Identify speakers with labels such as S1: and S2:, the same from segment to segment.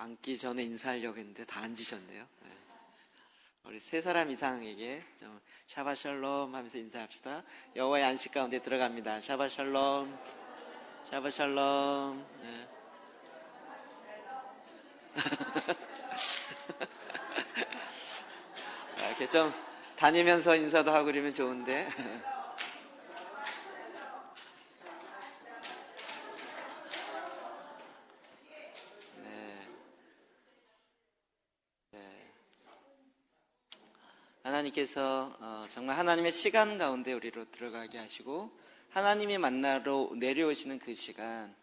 S1: 앉기 전에 인사하려고 했는데 다 앉으셨네요. 네. 우리 세 사람 이상에게 좀 샤바샬롬 하면서 인사합시다. 여호와의 안식 가운데 들어갑니다. 샤바샬롬, 샤바샬롬. 네. 이렇게 좀 다니면서 인사도 하고 그러면 좋은데. 하나님께서 정말 하나님의 시간 가운데 우리로 들어가게 하시고 하나님이 만나러 내려오시는 그 시간,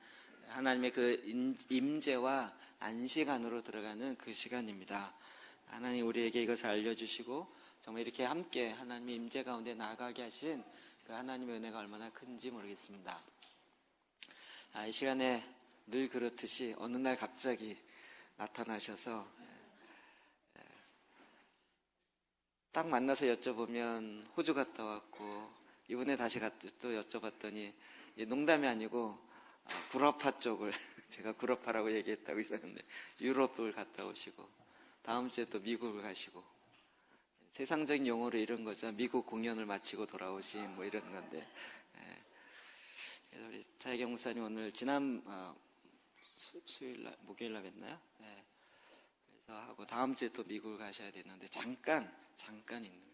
S1: 하나님의 그 임재와 안식 안으로 들어가는 그 시간입니다. 하나님 우리에게 이것을 알려주시고 정말 이렇게 함께 하나님의 임재 가운데 나아가게 하신 그 하나님의 은혜가 얼마나 큰지 모르겠습니다. 이 시간에 늘 그렇듯이 어느 날 갑자기 나타나셔서 딱 만나서 여쭤보면 호주 갔다 왔고, 이번에 다시 또 여쭤봤더니 농담이 아니고 구라파 쪽을 제가 구라파라고 얘기했다고 있었는데 유럽을 갔다 오시고, 다음 주에 또 미국을 가시고, 세상적인 용어로 이런 거죠. 미국 공연을 마치고 돌아오신 뭐 이런 건데, 그래서 우리 차혜경 목사님 오늘 지난 수요일날 목요일날 뵀나요? 네. 그래서 하고 다음 주에 또 미국을 가셔야 되는데 잠깐 있는 거예요.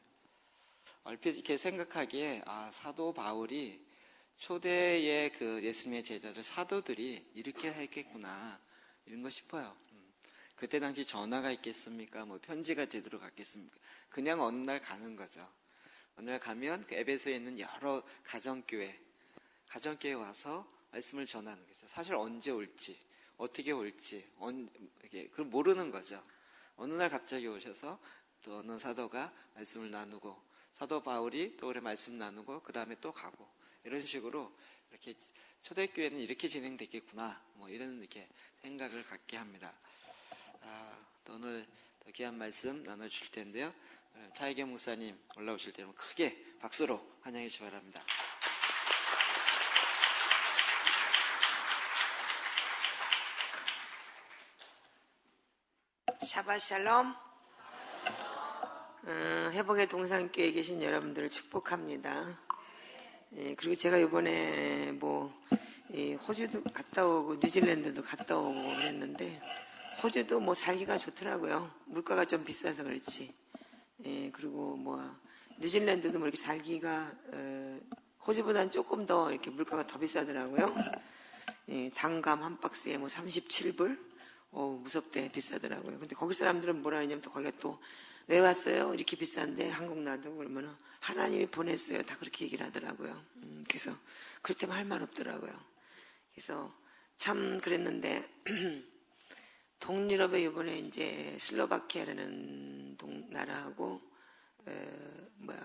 S1: 얼핏 이렇게 생각하기에 사도 바울이 초대의 그 예수님의 제자들 사도들이 이렇게 했겠구나 이런 거 싶어요. 그때 당시 전화가 있겠습니까? 뭐 편지가 제대로 갔겠습니까? 그냥 어느 날 가는 거죠. 어느 날 가면 그 에베소에 있는 여러 가정교회에 와서 말씀을 전하는 거죠. 사실 언제 올지 어떻게 올지 그걸 모르는 거죠. 어느 날 갑자기 오셔서 또 어느 사도가 말씀을 나누고 사도 바울이 또 그래 말씀 나누고 그 다음에 또 가고 이런 식으로 이렇게 초대교회는 이렇게 진행되겠구나 뭐 이런 이렇게 생각을 갖게 합니다. 또 오늘 더 귀한 말씀 나눠주실 텐데요. 차혜경 목사님 올라오실 때는 크게 박수로 환영해 주시기 바랍니다.
S2: 샤바샬롬. 회복의 동산교회에 계신 여러분들을 축복합니다. 그리고 제가 이번에 호주도 갔다 오고 뉴질랜드도 갔다 오고 그랬는데 호주도 살기가 좋더라고요. 물가가 좀 비싸서 그렇지. 그리고 뉴질랜드도 이렇게 살기가 호주보다는 조금 더 이렇게 물가가 더 비싸더라고요. 단감 한 박스에 37불. 무섭대, 비싸더라고요. 근데 거기 사람들은 뭐라 하냐면 또 거기가 또 왜 왔어요? 이렇게 비싼데 한국 놔두고 그러면 하나님이 보냈어요. 다 그렇게 얘기를 하더라고요. 그래서 그렇다면 할 말 없더라고요. 그래서 참 그랬는데 동유럽에 이번에 이제 슬로바키아라는 나라하고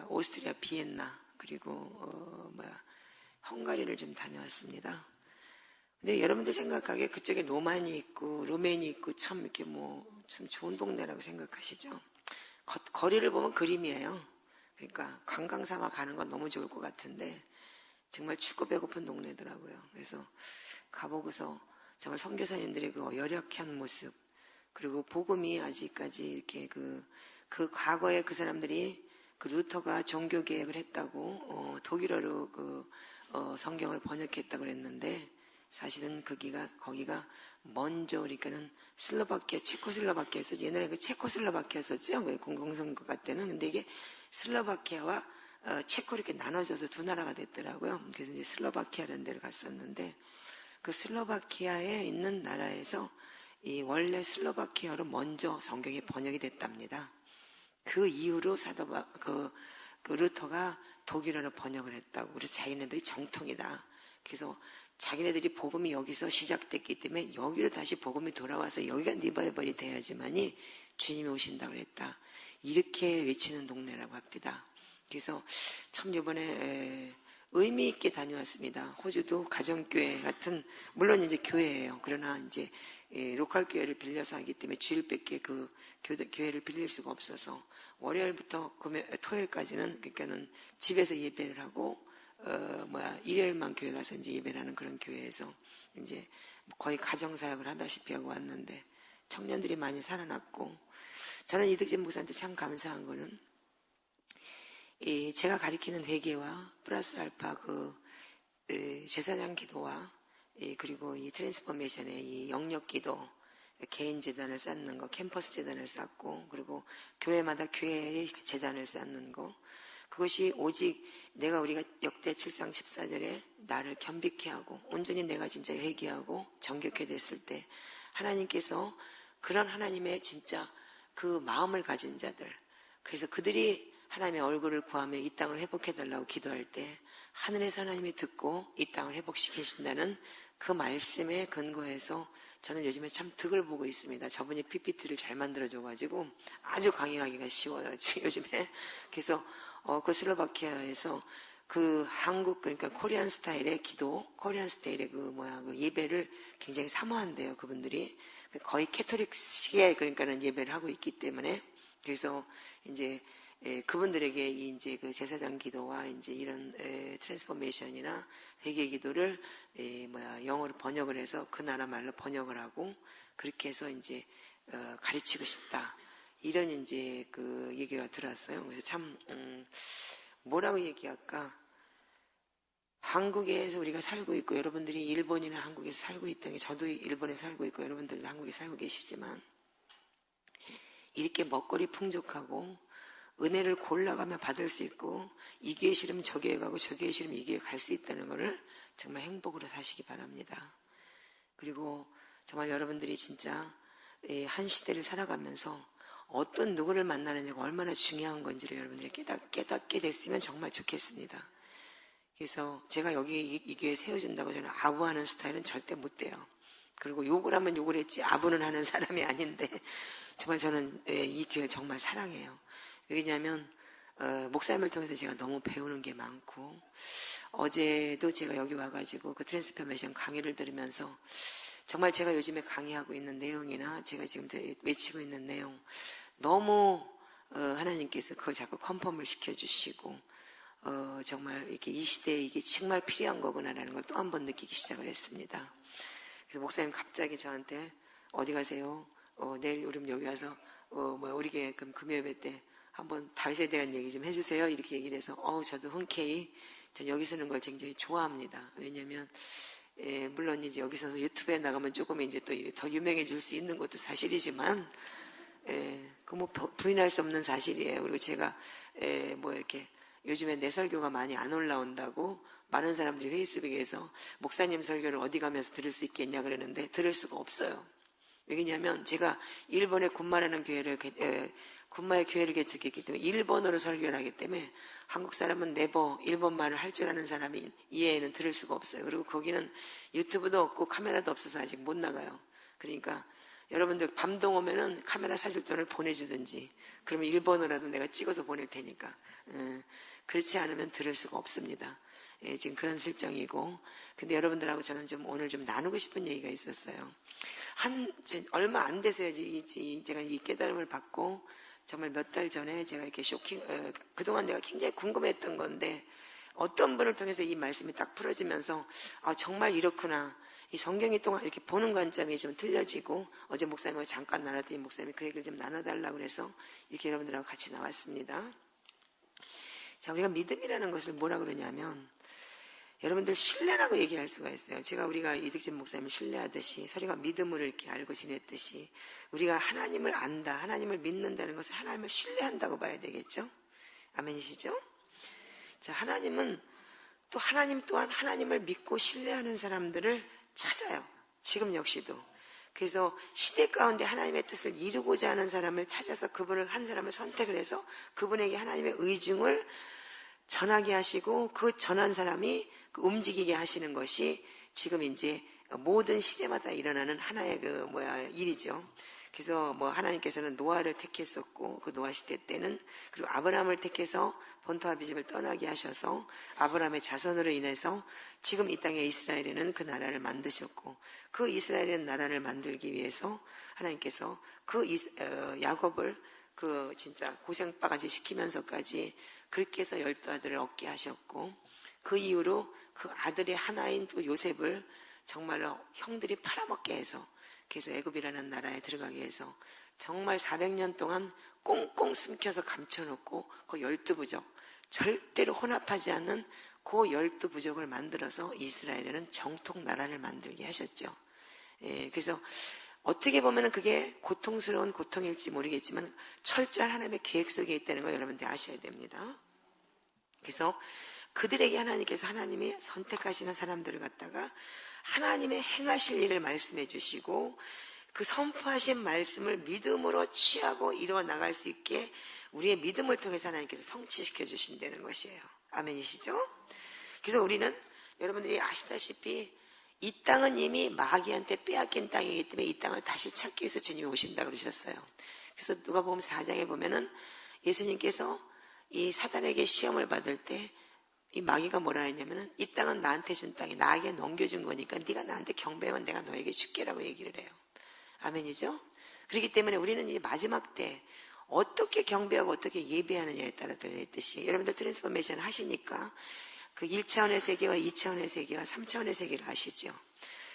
S2: 오스트리아 비엔나 그리고 헝가리를 좀 다녀왔습니다. 근데 여러분들 생각하기에 그쪽에 로마니 있고 로맨이 있고 참 이렇게 참 좋은 동네라고 생각하시죠? 거리를 보면 그림이에요. 그러니까 관광 삼아 가는 건 너무 좋을 것 같은데 정말 춥고 배고픈 동네더라고요. 그래서 가보고서 정말 선교사님들의 그 열약한 모습 그리고 복음이 아직까지 이렇게 그 과거에 그 사람들이 그 루터가 종교 개혁을 했다고 독일어로 성경을 번역했다고 그랬는데 사실은 거기가 먼저 그러니까는 슬로바키아, 체코슬로바키아에서 옛날에 그 체코슬로바키아였었죠. 공공선거 때는. 근데 이게 슬로바키아와 체코 이렇게 나눠져서 두 나라가 됐더라고요. 그래서 이제 슬로바키아라는 데를 갔었는데 그 슬로바키아에 있는 나라에서 이 원래 슬로바키아로 먼저 성경이 번역이 됐답니다. 그 이후로 그 루터가 독일어로 번역을 했다고. 그래서 자기네들이 정통이다. 그래서 자기네들이 복음이 여기서 시작됐기 때문에 여기로 다시 복음이 돌아와서 여기가 리바이벌이 돼야지만이 주님이 오신다고 그랬다. 이렇게 외치는 동네라고 합니다. 그래서 참 이번에 의미 있게 다녀왔습니다. 호주도 가정교회 같은 물론 이제 교회예요. 그러나 이제 로컬 교회를 빌려서 하기 때문에 주일밖에 그 교회를 빌릴 수가 없어서 월요일부터 토요일까지는 그러니까는 집에서 예배를 하고 일요일만 교회 가서 이제 예배를 하는 그런 교회에서 이제 거의 가정사역을 하다시피 하고 왔는데 청년들이 많이 살아났고, 저는 이득진 목사한테 참 감사한 거는 제가 가리키는 회개와 플러스 알파 제사장 기도와 그리고 이 트랜스포메이션의 이 영역 기도, 개인 재단을 쌓는 거, 캠퍼스 재단을 쌓고, 그리고 교회마다 교회의 재단을 쌓는 거, 그것이 오직 우리가 역대 7상 14절에 나를 겸비케 하고 온전히 내가 진짜 회개하고 정결케 됐을 때 하나님께서 그런 하나님의 진짜 그 마음을 가진 자들, 그래서 그들이 하나님의 얼굴을 구하며 이 땅을 회복해달라고 기도할 때 하늘에서 하나님이 듣고 이 땅을 회복시키신다는 그 말씀에 근거해서 저는 요즘에 참 득을 보고 있습니다. 저분이 PPT를 잘 만들어줘가지고 아주 강의하기가 쉬워요, 요즘에. 그래서 그 슬로바키아에서 그 한국, 그러니까 코리안 스타일의 기도, 코리안 스타일의 그 예배를 굉장히 사모한대요, 그분들이. 거의 캐토릭식의 그러니까는 예배를 하고 있기 때문에. 그래서 이제 그분들에게 이제 그 제사장 기도와 이제 이런 트랜스포메이션이나 회개 기도를 영어로 번역을 해서 그 나라 말로 번역을 하고 그렇게 해서 이제 가르치고 싶다. 이런 이제 그 얘기가 들었어요. 그래서 참 뭐라고 얘기할까? 한국에서 우리가 살고 있고 여러분들이 일본이나 한국에서 살고 있다는 게, 저도 일본에 살고 있고 여러분들도 한국에 살고 계시지만 이렇게 먹거리 풍족하고 은혜를 골라가며 받을 수 있고 이 교회 싫으면 저 교회 가고 저 교회 싫으면 이 교회 갈 수 있다는 것을 정말 행복으로 사시기 바랍니다. 그리고 정말 여러분들이 진짜 한 시대를 살아가면서 어떤 누구를 만나느냐가 얼마나 중요한 건지를 여러분들이 깨닫게 됐으면 정말 좋겠습니다. 그래서 제가 여기 이 교회 세워준다고 저는 아부하는 스타일은 절대 못 돼요. 그리고 욕을 하면 욕을 했지 아부는 하는 사람이 아닌데 정말 저는 이 교회를 정말 사랑해요. 왜냐하면 목사님을 통해서 제가 너무 배우는 게 많고, 어제도 제가 여기 와가지고 그 트랜스포메이션 강의를 들으면서 정말 제가 요즘에 강의하고 있는 내용이나 제가 지금 외치고 있는 내용 너무 하나님께서 그걸 자꾸 컨펌을 시켜주시고 정말 이렇게 이 시대에 이게 정말 필요한 거구나라는 걸 또 한 번 느끼기 시작을 했습니다. 그래서 목사님 갑자기 저한테 어디 가세요? 내일 우리 여기 와서 우리 교회 금요예배 때 한번 다윗에 대한 얘기 좀 해주세요. 이렇게 얘기를 해서 저도 흔쾌히 전 여기 서는 걸 굉장히 좋아합니다. 왜냐하면 물론 이제 여기서 유튜브에 나가면 조금 이제 또 더 유명해질 수 있는 것도 사실이지만 그 부인할 수 없는 사실이에요. 그리고 제가 이렇게 요즘에 내 설교가 많이 안 올라온다고 많은 사람들이 페이스북에서 목사님 설교를 어디 가면서 들을 수 있겠냐 그러는데 들을 수가 없어요. 왜냐하면 제가 일본의 군마라는 군마의 교회를 개척했기 때문에 일본어로 설교를 하기 때문에 한국 사람은 네버 일본말을 할 줄 아는 사람이 이해에는 들을 수가 없어요. 그리고 거기는 유튜브도 없고 카메라도 없어서 아직 못 나가요. 그러니까 여러분들 밤동 오면은 카메라 사실 돈을 보내주든지 그러면 일본어라도 내가 찍어서 보낼 테니까 그렇지 않으면 들을 수가 없습니다. 지금 그런 실정이고, 근데 여러분들하고 저는 좀 오늘 좀 나누고 싶은 얘기가 있었어요. 얼마 안 돼서요, 제가 이 깨달음을 받고, 정말 몇 달 전에 제가 이렇게 그동안 내가 굉장히 궁금했던 건데, 어떤 분을 통해서 이 말씀이 딱 풀어지면서, 정말 이렇구나. 이 성경이 동안 이렇게 보는 관점이 좀 틀려지고, 어제 목사님하고 잠깐 나눴더니 목사님이 그 얘기를 좀 나눠달라고 그래서 이렇게 여러분들하고 같이 나왔습니다. 자, 우리가 믿음이라는 것을 뭐라 그러냐면, 여러분들 신뢰라고 얘기할 수가 있어요. 우리가 이득진 목사님을 신뢰하듯이 서로가 믿음으로 이렇게 알고 지냈듯이 우리가 하나님을 안다, 하나님을 믿는다는 것을 하나님을 신뢰한다고 봐야 되겠죠? 아멘이시죠? 자, 하나님 또한 하나님을 믿고 신뢰하는 사람들을 찾아요. 지금 역시도. 그래서 시대 가운데 하나님의 뜻을 이루고자 하는 사람을 찾아서 한 사람을 선택을 해서 그분에게 하나님의 의중을 전하게 하시고 그 전한 사람이 움직이게 하시는 것이 지금 이제 모든 시대마다 일어나는 하나의 일이죠. 그래서 하나님께서는 노아를 택했었고 그 노아 시대 때는, 그리고 아브라함을 택해서 본토 아비집을 떠나게 하셔서 아브라함의 자손으로 인해서 지금 이 땅에 이스라엘에는 그 나라를 만드셨고, 그 이스라엘의 나라를 만들기 위해서 하나님께서 야곱을 진짜 고생바가지 시키면서까지 그렇게 해서 12아들을 얻게 하셨고, 그 이후로 그 아들의 하나인 또 요셉을 정말로 형들이 팔아먹게 해서 그래서 애굽이라는 나라에 들어가게 해서 정말 400년 동안 꽁꽁 숨겨서 감춰놓고 그 12부족, 절대로 혼합하지 않는 그 12부족을 만들어서 이스라엘에는 정통 나라를 만들게 하셨죠. 그래서 어떻게 보면 그게 고통스러운 고통일지 모르겠지만 철저한 하나님의 계획 속에 있다는 걸 여러분들 아셔야 됩니다. 그래서 그들에게 하나님께서 하나님이 선택하시는 사람들을 갖다가 하나님의 행하실 일을 말씀해 주시고 그 선포하신 말씀을 믿음으로 취하고 이루어 나갈 수 있게 우리의 믿음을 통해서 하나님께서 성취시켜 주신다는 것이에요. 아멘이시죠? 그래서 우리는 여러분들이 아시다시피 이 땅은 이미 마귀한테 빼앗긴 땅이기 때문에 이 땅을 다시 찾기 위해서 주님이 오신다고 그러셨어요. 그래서 누가복음 4장에 보면은 예수님께서 이 사단에게 시험을 받을 때 이 마귀가 뭐라 했냐면은 이 땅은 나한테 준 땅이 나에게 넘겨준 거니까 네가 나한테 경배하면 내가 너에게 줄게라고 얘기를 해요. 아멘이죠? 그렇기 때문에 우리는 이제 마지막 때 어떻게 경배하고 어떻게 예배하느냐에 따라 달려있듯이 여러분들 트랜스포메이션 하시니까 그 1차원의 세계와 2차원의 세계와 3차원의 세계를 아시죠?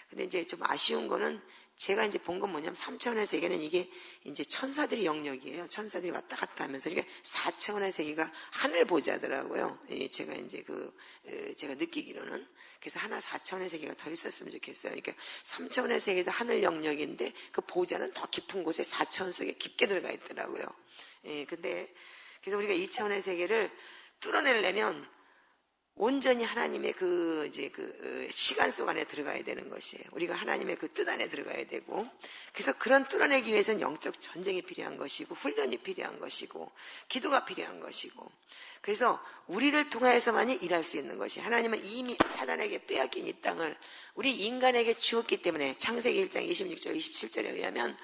S2: 근데 이제 좀 아쉬운 거는 제가 이제 본 건 뭐냐면 3차원의 세계는 이게 이제 천사들의 영역이에요. 천사들이 왔다 갔다 하면서 이게 4차원의 세계가 하늘 보자더라고요. 제가 이제 제가 느끼기로는. 그래서 하나 4차원의 세계가 더 있었으면 좋겠어요. 그러니까 3차원의 세계도 하늘 영역인데 그 보자는 더 깊은 곳에 4차원 속에 깊게 들어가 있더라고요. 근데 그래서 우리가 2차원의 세계를 뚫어내려면 온전히 하나님의 시간 속 안에 들어가야 되는 것이에요. 우리가 하나님의 그 뜻 안에 들어가야 되고, 그래서 그런 뚫어내기 위해서는 영적 전쟁이 필요한 것이고, 훈련이 필요한 것이고, 기도가 필요한 것이고, 그래서 우리를 통하여서만이 일할 수 있는 것이, 하나님은 이미 사단에게 빼앗긴 이 땅을 우리 인간에게 주었기 때문에 창세기 1장 26절 27절에 의하면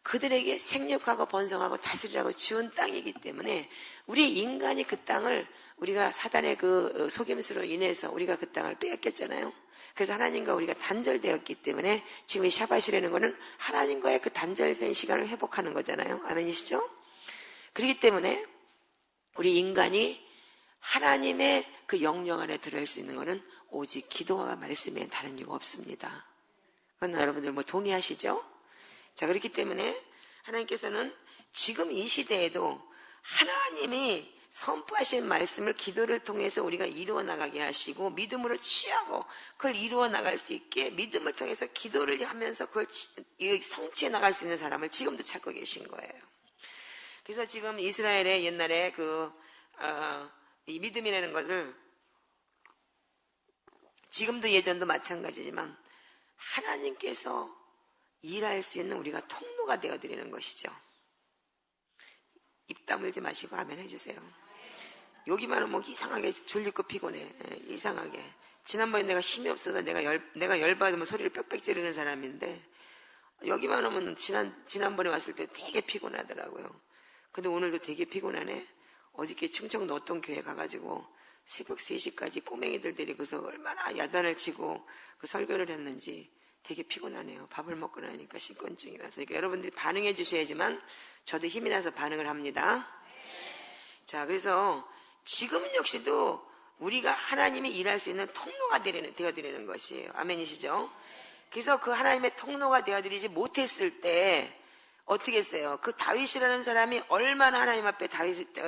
S2: 그들에게 생육하고 번성하고 다스리라고 주은 땅이기 때문에 우리 인간이 그 땅을 우리가 사단의 그 속임수로 인해서 우리가 그 땅을 빼앗겼잖아요. 그래서 하나님과 우리가 단절되었기 때문에 지금 이 샤밧이라는 거는 하나님과의 그 단절된 시간을 회복하는 거잖아요. 아멘이시죠? 그렇기 때문에 우리 인간이 하나님의 그 영역 안에 들어갈 수 있는 것은 오직 기도와 말씀에 다른 이유가 없습니다. 그건 여러분들 뭐 동의하시죠? 자, 그렇기 때문에 하나님께서는 지금 이 시대에도 하나님이 선포하신 말씀을 기도를 통해서 우리가 이루어 나가게 하시고 믿음으로 취하고 그걸 이루어 나갈 수 있게 믿음을 통해서 기도를 하면서 그걸 성취해 나갈 수 있는 사람을 지금도 찾고 계신 거예요. 그래서 지금 이스라엘의 옛날에 이 믿음이라는 것을 지금도 예전도 마찬가지지만 하나님께서 일할 수 있는 우리가 통로가 되어드리는 것이죠. 입 다물지 마시고 아멘 해주세요. 여기만 오면 이상하게 졸리고 피곤해. 이상하게. 지난번에 내가 힘이 없어서 내가 열받으면 소리를 빽빽 지르는 사람인데 여기만 오면 지난번에 왔을 때 되게 피곤하더라고요. 근데 오늘도 되게 피곤하네. 어저께 충청도 어떤 교회 가가지고 새벽 3시까지 꼬맹이들 데리고서 얼마나 야단을 치고 그 설교를 했는지 되게 피곤하네요. 밥을 먹고 나니까 식곤증이 와서. 그러니까 여러분들이 반응해 주셔야지만 저도 힘이 나서 반응을 합니다. 자, 그래서 지금 역시도 우리가 하나님이 일할 수 있는 통로가 되어드리는 것이에요. 아멘이시죠? 그래서 그 하나님의 통로가 되어드리지 못했을 때 어떻게 했어요? 그 다윗이라는 사람이 얼마나 하나님 앞에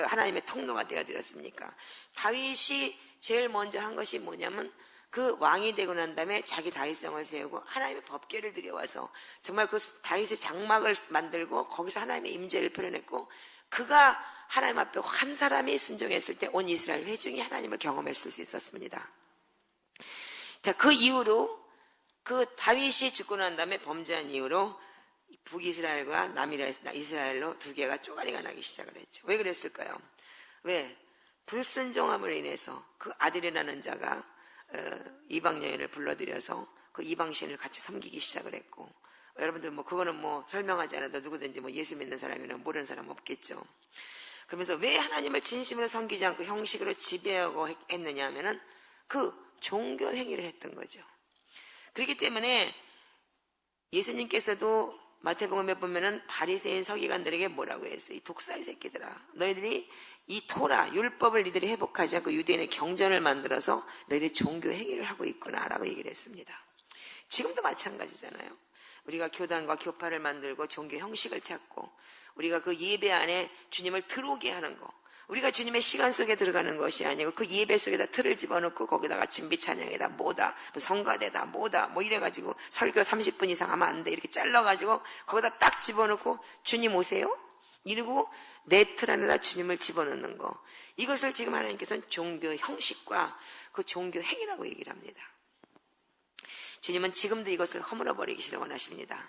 S2: 하나님의 통로가 되어드렸습니까? 다윗이 제일 먼저 한 것이 뭐냐면 그 왕이 되고 난 다음에 자기 다윗성을 세우고 하나님의 법궤를 들여와서 정말 그 다윗의 장막을 만들고 거기서 하나님의 임재를 표현했고 그가 하나님 앞에 한 사람이 순종했을 때 온 이스라엘 회중이 하나님을 경험했을 수 있었습니다. 자, 그 이후로 그 다윗이 죽고 난 다음에 범죄한 이후로 북이스라엘과 남이스라엘로 두 개가 쪼가리가 나기 시작을 했죠. 왜 그랬을까요? 왜? 불순종함으로 인해서 그 아들이라는 자가 이방 여인을 불러들여서 그 이방신을 같이 섬기기 시작을 했고, 여러분들 뭐 그거는 뭐 설명하지 않아도 누구든지 뭐 예수 믿는 사람이나 모르는 사람 없겠죠. 그러면서 왜 하나님을 진심으로 섬기지 않고 형식으로 지배하고 했느냐 하면은 그 종교 행위를 했던 거죠. 그렇기 때문에 예수님께서도 마태복음에 보면은 바리새인 서기관들에게 뭐라고 했어요? 이 독사의 새끼들아, 너희들이 이 토라 율법을 니들이 회복하지 않고 유대인의 경전을 만들어서 너희들이 종교 행위를 하고 있구나 라고 얘기를 했습니다. 지금도 마찬가지잖아요. 우리가 교단과 교파를 만들고 종교 형식을 찾고 우리가 그 예배 안에 주님을 들어오게 하는 거, 우리가 주님의 시간 속에 들어가는 것이 아니고 그 예배 속에다 틀을 집어넣고 거기다가 준비 찬양이다 뭐다 성가대다 뭐다 뭐 이래가지고 설교 30분 이상 하면 안 돼 이렇게 잘라가지고 거기다 딱 집어넣고 주님 오세요? 이러고 내 틀 안에다 주님을 집어넣는 거, 이것을 지금 하나님께서는 종교 형식과 그 종교 행위라고 얘기를 합니다. 주님은 지금도 이것을 허물어버리기를 원하십니다.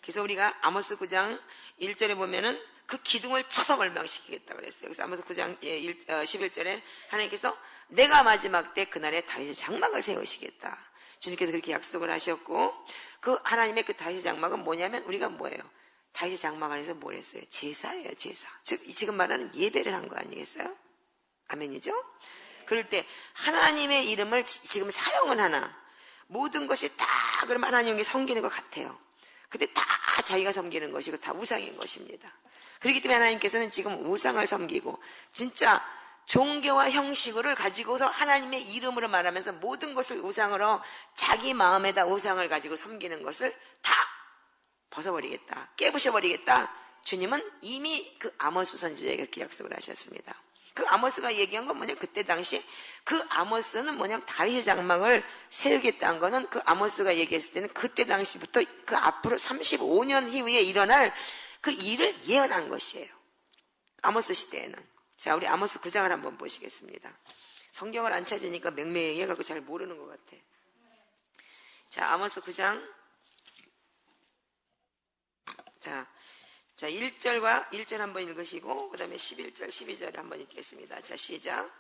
S2: 그래서 우리가 아모스 9장 1절에 보면은 그 기둥을 쳐서 멸망시키겠다 그랬어요. 그래서 아모스 9장 11절에 하나님께서 내가 마지막 때 그날에 다윗의 장막을 세우시겠다. 주님께서 그렇게 약속을 하셨고, 그 하나님의 그 다윗의 장막은 뭐냐면 우리가 뭐예요? 다윗의 장막 안에서 뭘 했어요? 제사예요, 제사. 즉 지금 말하는 예배를 한 거 아니겠어요? 아멘이죠? 그럴 때 하나님의 이름을 지금 사용은 하나 모든 것이 다 그럼 하나님께 섬기는 것 같아요. 근데 다 자기가 섬기는 것이고 다 우상인 것입니다. 그렇기 때문에 하나님께서는 지금 우상을 섬기고 진짜 종교와 형식을 가지고서 하나님의 이름으로 말하면서 모든 것을 우상으로 자기 마음에다 우상을 가지고 섬기는 것을 다 벗어버리겠다, 깨부셔버리겠다. 주님은 이미 그 아모스 선지자에게 그렇게 약속을 하셨습니다. 그 아모스가 얘기한 건 뭐냐, 그때 당시 그 아모스는 뭐냐면 다윗의 장막을 세우겠다는 거는 그 아모스가 얘기했을 때는 그때 당시부터 그 앞으로 35년 이후에 일어날 그 일을 예언한 것이에요. 아모스 시대에는. 자, 우리 아모스 9장을 한번 보시겠습니다. 성경을 안 찾으니까 맹맹해갖고 잘 모르는 것 같아. 자, 아모스 9장. 자, 1절과 1절 한번 읽으시고 그 다음에 11절, 12절 한번 읽겠습니다. 자, 시작.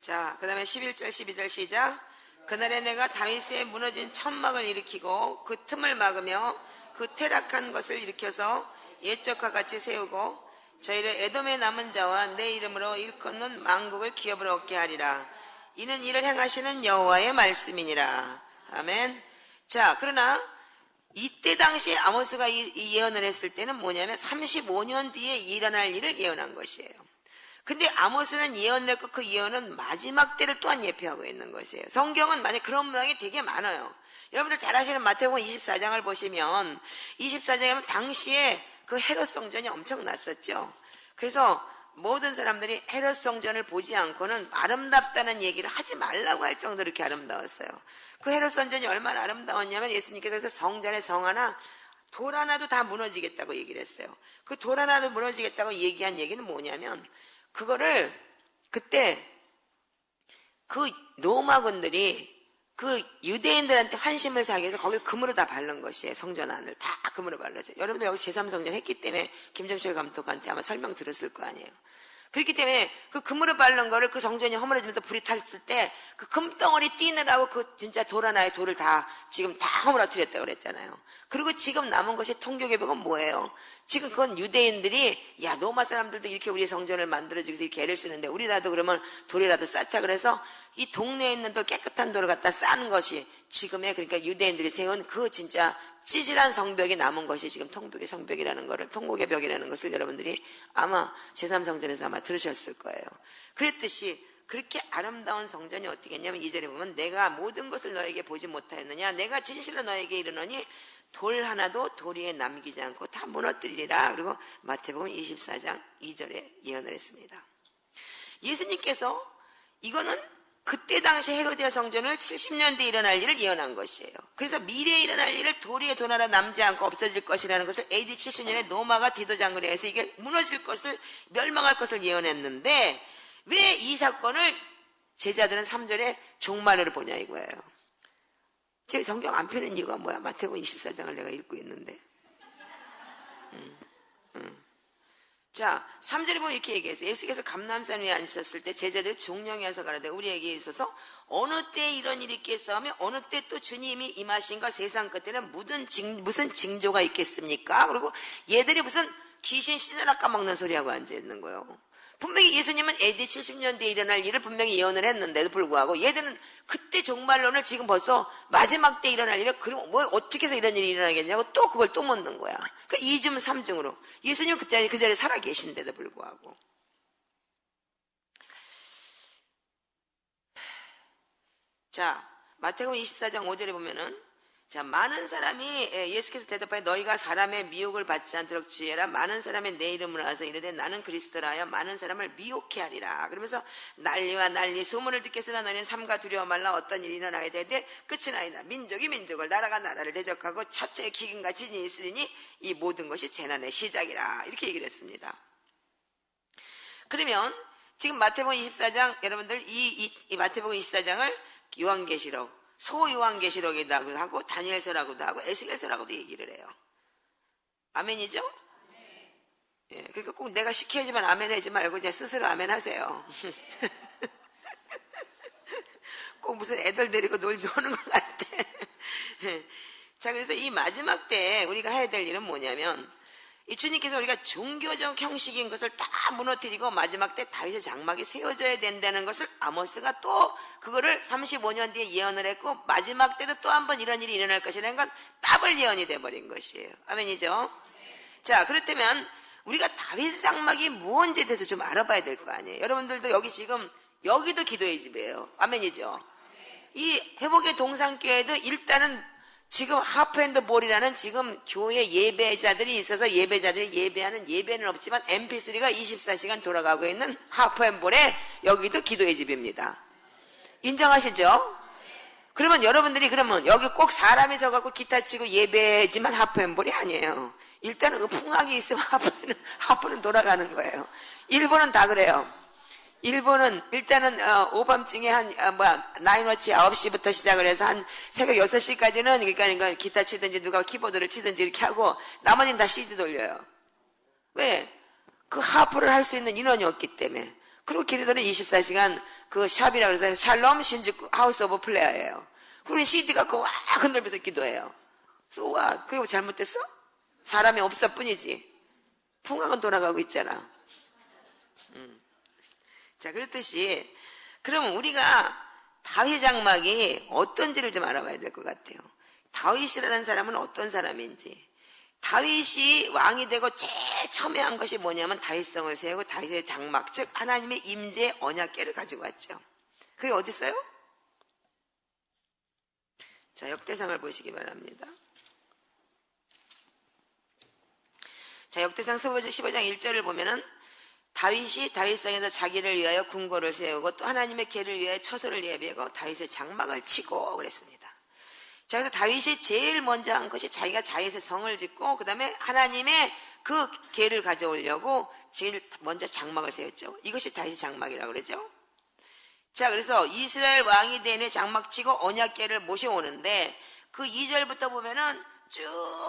S2: 자, 그 다음에 11절, 12절 시작. 그날에 내가 다윗의 무너진 천막을 일으키고 그 틈을 막으며 그 퇴락한 것을 일으켜서 옛적과 같이 세우고 저희를 에돔의 남은 자와 내 이름으로 일컫는 만국을 기업으로 얻게 하리라. 이는 이를 행하시는 여호와의 말씀이니라. 아멘. 자, 그러나 이때 당시에 아모스가 이 예언을 했을 때는 뭐냐면 35년 뒤에 일어날 일을 예언한 것이에요. 근데 아모스는 예언을 했고 그 예언은 마지막 때를 또한 예표하고 있는 것이에요. 성경은 만약 그런 모양이 되게 많아요. 여러분들 잘 아시는 마태복음 24장을 보시면 24장에 당시에 그 헤롯 성전이 엄청났었죠. 그래서 모든 사람들이 헤롯 성전을 보지 않고는 아름답다는 얘기를 하지 말라고 할 정도로 이렇게 아름다웠어요. 그 헤롯 성전이 얼마나 아름다웠냐면 예수님께서 성전의 성 하나, 돌 하나도 다 무너지겠다고 얘기를 했어요. 그 돌 하나도 무너지겠다고 얘기한 얘기는 뭐냐면 그거를 그때 그 로마군들이 그 유대인들한테 환심을 사기 위해서 거기 금으로 다 바른 것이에요. 성전 안을 다 금으로 발라져. 여러분들 여기 제3성전 했기 때문에 김정철 감독한테 아마 설명 들었을 거 아니에요. 그렇기 때문에 그 금으로 바른 거를 그 성전이 허물어지면서 불이 탔을 때 그 금덩어리 띄느라고 그 진짜 돌 하나의 돌을 다 지금 다 허물어뜨렸다고 그랬잖아요. 그리고 지금 남은 것이 통교개벽은 뭐예요? 지금 그건 유대인들이 야 로마 사람들도 이렇게 우리 성전을 만들어주기 위해서 이렇게 애를 쓰는데 우리라도 그러면 돌이라도 쌓자 그래서 이 동네에 있는 돌 깨끗한 돌을 갖다 쌓는 것이 지금의 그러니까 유대인들이 세운 그 진짜 찌질한 성벽이 남은 것이 지금 통곡의 성벽이라는 거를 통곡의 벽이라는 것을 여러분들이 아마 제3성전에서 아마 들으셨을 거예요. 그랬듯이 그렇게 아름다운 성전이 어떻게 했냐면 2절에 보면 내가 모든 것을 너에게 보지 못하였느냐 내가 진실로 너에게 이르노니 돌 하나도 돌 위에 남기지 않고 다 무너뜨리리라. 그리고 마태복음 24장 2절에 예언을 했습니다. 예수님께서 이거는 그때 당시 헤로디아 성전을 70년 뒤에 일어날 일을 예언한 것이에요. 그래서 미래에 일어날 일을 돌 위에 돌 하나 남지 않고 없어질 것이라는 것을 AD 70년에 노마가 디도장군에 해서 이게 무너질 것을 멸망할 것을 예언했는데 왜 이 사건을 제자들은 3절에 종말을 보냐 이거예요. 제 성경 안 펴는 이유가 뭐야? 마태복음 24장을 내가 읽고 있는데. 자, 3절에 보면 이렇게 얘기했어요. 예수께서 감람산 위에 앉으셨을 때 제자들이 종령이 와서 가라되 우리에게 있어서 어느 때 이런 일이 있겠사오며 어느 때 또 주님이 임하신가 세상 끝에는 무슨 징조가 있겠습니까? 그리고 얘들이 무슨 귀신 씻어나 까먹는 소리하고 앉아있는 거예요. 분명히 예수님은 AD 70년대에 일어날 일을 분명히 예언을 했는데도 불구하고 얘들은 그때 종말론을 지금 벌써 마지막 때 일어날 일을 그럼 뭐 어떻게 해서 이런 일이 일어나겠냐고 또 그걸 또 묻는 거야. 그러니까 2중 3중으로 예수님은 그 자리에 살아 계신데도 불구하고. 자, 마태복음 24장 5절에 보면은 자, 많은 사람이 예수께서 대답하여 너희가 사람의 미혹을 받지 않도록 주의해라. 많은 사람이 내 이름으로 와서 이르되 나는 그리스도라 하여 많은 사람을 미혹해 하리라. 그러면서 난리와 난리 소문을 듣겠으나 너희는 삼가 두려워 말라. 어떤 일이 일어나게 되되 끝은 아니다. 민족이 민족을 나라가 나라를 대적하고 첫째 기근과 진이 있으리니 이 모든 것이 재난의 시작이라. 이렇게 얘기를 했습니다. 그러면 지금 마태복음 24장 여러분들 이 마태복음 24장을 요한계시록 소요한계시록이라고도 하고 다니엘서라고도 하고 에스겔서라고도 얘기를 해요. 아멘이죠? 예, 그러니까 꼭 내가 시켜야지만 아멘 하지 말고 그냥 스스로 아멘 하세요. 꼭 무슨 애들 데리고 노는 것 같아. 자, 그래서 이 마지막 때 우리가 해야 될 일은 뭐냐면 이 주님께서 우리가 종교적 형식인 것을 다 무너뜨리고 마지막 때 다윗의 장막이 세워져야 된다는 것을 아모스가 또 그거를 35년 뒤에 예언을 했고 마지막 때도 또 한 번 이런 일이 일어날 것이라는 건 더블 예언이 돼버린 것이에요. 아멘이죠? 자, 그렇다면 우리가 다윗의 장막이 무언지에 대해서 좀 알아봐야 될 거 아니에요. 여러분들도 여기 지금 여기도 기도의 집이에요. 아멘이죠? 이 회복의 동산교회도 일단은 지금 하프앤드볼이라는 지금 교회 예배자들이 있어서 예배자들이 예배하는 예배는 없지만 MP3가 24시간 돌아가고 있는 하프앤볼에 여기도 기도의 집입니다. 인정하시죠? 그러면 여러분들이 그러면 여기 꼭 사람이 서갖고 기타 치고 예배지만 하프앤볼이 아니에요. 일단은 풍악이 있으면 하프는 돌아가는 거예요. 일본은 다 그래요. 일본은 일단은 오밤중에 한 나인워치 9시부터 시작을 해서 한 새벽 6시까지는 그러니까 기타 치든지 누가 키보드를 치든지 이렇게 하고 나머지는 다 CD 돌려요. 왜? 그 하프를 할 수 있는 인원이 없기 때문에. 그리고 기도는 24시간 그 샵이라고 해서 샬롬 신주쿠 하우스 오브 플레어예요. 그리고 CD 갖고 와 흔들면서 기도해요. 그래서 와 그게 뭐 잘못됐어? 사람이 없을 뿐이지. 풍악은 돌아가고 있잖아. 자, 그렇듯이 그러면 우리가 다윗 장막이 어떤지를 좀 알아봐야 될 것 같아요. 다윗이라는 사람은 어떤 사람인지. 다윗이 왕이 되고 제일 첨예한 것이 뭐냐면 다윗성을 세우고 다윗의 장막, 즉 하나님의 임재 언약궤를 가지고 왔죠. 그게 어디 있어요? 자, 역대상을 보시기 바랍니다. 자, 역대상 15장 1절을 보면은 다윗이 다윗성에서 자기를 위하여 궁궐을 세우고 또 하나님의 궤를 위하여 처소를 예비하고 다윗의 장막을 치고 그랬습니다. 자, 그래서 다윗이 제일 먼저 한 것이 자기가 다윗의 성을 짓고 그 다음에 하나님의 그 궤를 가져오려고 제일 먼저 장막을 세웠죠. 이것이 다윗의 장막이라고 그러죠. 자, 그래서 이스라엘 왕이 되는 장막 치고 언약궤를 모셔오는데 그 2절부터 보면은 쭉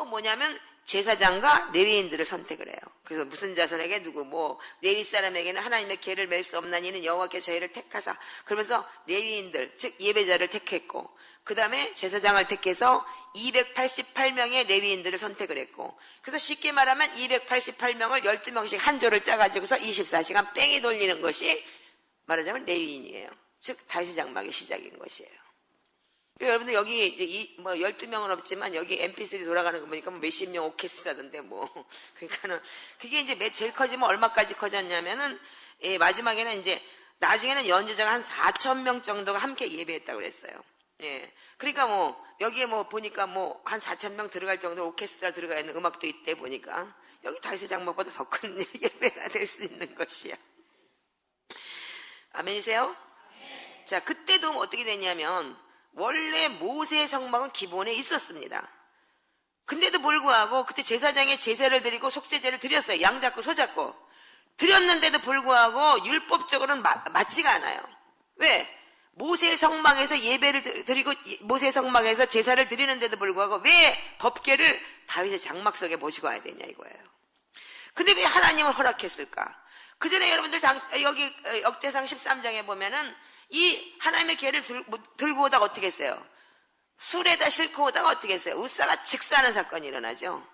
S2: 뭐냐면 제사장과 레위인들을 선택을 해요. 그래서 무슨 자손에게 누구 레위 사람에게는 하나님의 궤를 맬 수 없나니 이는 여호와께 저희를 택하사 그러면서 레위인들 즉 예배자를 택했고 그 다음에 제사장을 택해서 288명의 레위인들을 선택을 했고 그래서 쉽게 말하면 288명을 12명씩 한 조를 짜가지고서 24시간 뺑이 돌리는 것이 말하자면 레위인이에요. 즉 다윗의 장막의 시작인 것이에요. 여러분들 여기 이제 12명은 없지만 여기 MP3 돌아가는 거 보니까 몇십 명 오케스트라던데 그러니까는 그게 이제 제일 커지면 얼마까지 커졌냐면은 마지막에는 이제 나중에는 연주자가 한 4,000명 정도가 함께 예배했다고 그랬어요. 예. 그러니까 여기에 보니까 한 4,000명 들어갈 정도로 오케스트라 들어가 있는 음악도 있대 보니까 여기 다윗의 장막보다 더 큰 예배가 될 수 있는 것이야. 아멘이세요? 네. 자, 그때도 어떻게 됐냐면 원래 모세의 성막은 기본에 있었습니다. 근데도 불구하고 그때 제사장의 제사를 드리고 속죄제를 드렸어요. 양 잡고 소 잡고 드렸는데도 불구하고 율법적으로는 맞지가 않아요. 왜? 모세의 성막에서 예배를 드리고 모세의 성막에서 제사를 드리는데도 불구하고 왜 법궤를 다윗의 장막 속에 모시고 와야 되냐 이거예요. 근데 왜 하나님을 허락했을까? 그 전에 여러분들 여기 역대상 13장에 보면은 이 하나님의 궤를 들고 오다가 어떻게 했어요? 술에다 싣고 오다가 어떻게 했어요? 우사가 직사하는 사건이 일어나죠.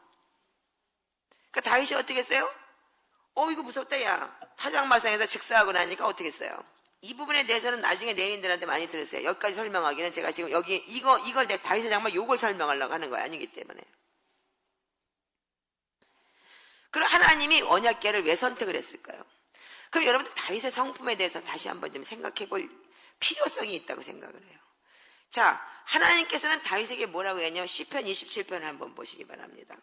S2: 그러니까 다윗이 어떻게 했어요? 이거 무섭다, 야. 타작마상에서 직사하고 나니까 어떻게 했어요? 이 부분에 대해서는 나중에 내인들한테 많이 들으세요. 여기까지 설명하기는 제가 지금 여기 이걸 내가 다윗의 장막 요걸 설명하려고 하는 거야. 아니기 때문에. 그럼 하나님이 언약궤를 왜 선택을 했을까요? 그럼 여러분들 다윗의 성품에 대해서 다시 한번 좀 생각해 볼 필요성이 있다고 생각을 해요. 자, 하나님께서는 다윗에게 뭐라고 했냐면 시편 27편을 한번 보시기 바랍니다.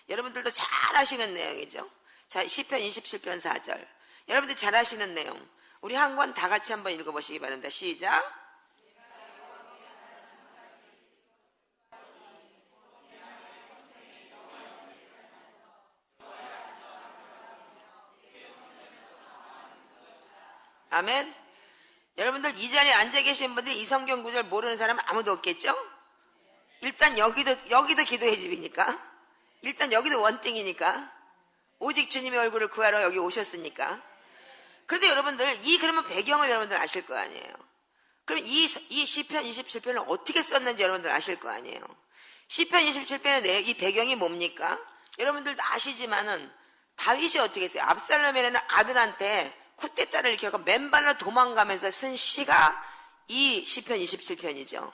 S2: 여러분들도 잘 아시는 내용이죠. 자, 시편 27편 4절. 여러분들 잘 아시는 내용. 우리 한 권 다 같이 한번 읽어보시기 바랍니다. 시작. 아멘. 여러분들 이 자리에 앉아 계신 분들 이 성경 구절 모르는 사람 아무도 없겠죠? 일단 여기도 기도의 집이니까, 일단 여기도 원띵이니까, 오직 주님의 얼굴을 구하러 여기 오셨으니까. 그런데 여러분들 그러면 배경을 여러분들 아실 거 아니에요. 그럼 이 시편 27편을 어떻게 썼는지 여러분들 아실 거 아니에요. 시편 27편의 이 배경이 뭡니까? 여러분들도 아시지만은 다윗이 어떻게 했어요? 압살롬이라는 아들한테 쿠데타를 일으켜서 맨발로 도망가면서 쓴 시가 이 시편 27편이죠.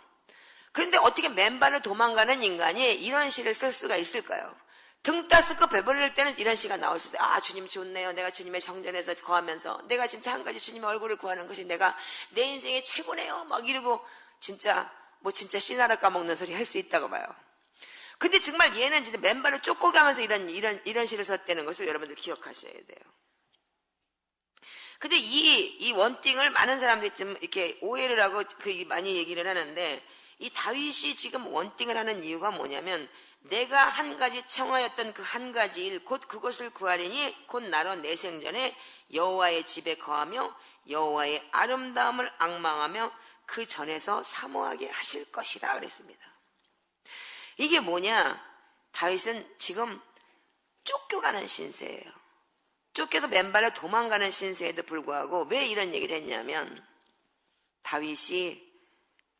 S2: 그런데 어떻게 맨발로 도망가는 인간이 이런 시를 쓸 수가 있을까요? 등 따스고 배불릴 때는 이런 시가 나올 수 있어요. 아, 주님 좋네요. 내가 주님의 정전에서 거하면서 내가 진짜 한 가지 주님의 얼굴을 구하는 것이 내가 내 인생의 최고네요. 막 이러고 진짜 씨나라 까먹는 소리 할 수 있다고 봐요. 근데 정말 얘는 진짜 맨발로 쫓고 가면서 이런 시를 썼다는 것을 여러분들 기억하셔야 돼요. 근데 이 원띵을 많은 사람들이 좀 이렇게 오해를 하고 많이 얘기를 하는데, 이 다윗이 지금 원띵을 하는 이유가 뭐냐면, 내가 한 가지 청하였던 그 한 가지 일, 곧 그것을 구하리니 곧 나로 내 생전에 여호와의 집에 거하며 여호와의 아름다움을 앙망하며 그 전에서 사모하게 하실 것이라 그랬습니다. 이게 뭐냐? 다윗은 지금 쫓겨가는 신세예요. 쫓겨서 맨발로 도망가는 신세에도 불구하고 왜 이런 얘기를 했냐면, 다윗이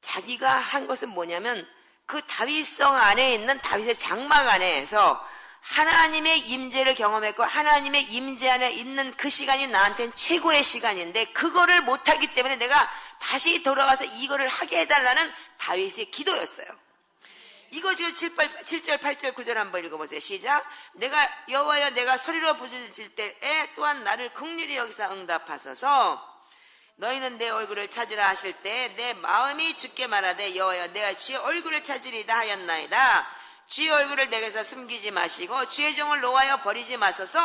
S2: 자기가 한 것은 뭐냐면 그 다윗성 안에 있는 다윗의 장막 안에서 하나님의 임재를 경험했고, 하나님의 임재 안에 있는 그 시간이 나한테는 최고의 시간인데 그거를 못하기 때문에 내가 다시 돌아와서 이거를 하게 해달라는 다윗의 기도였어요. 이거 지금 7절, 8절, 9절 한번 읽어보세요. 시작. 내가 여호와여 내가 소리로 부르짖을 때에 또한 나를 긍휼히 여기서 응답하소서. 너희는 내 얼굴을 찾으라 하실 때 내 마음이 주께 말하되 여호와여 내가 주의 얼굴을 찾으리다 하였나이다. 주의 얼굴을 내게서 숨기지 마시고 주의 종을 노하여 버리지 마소서.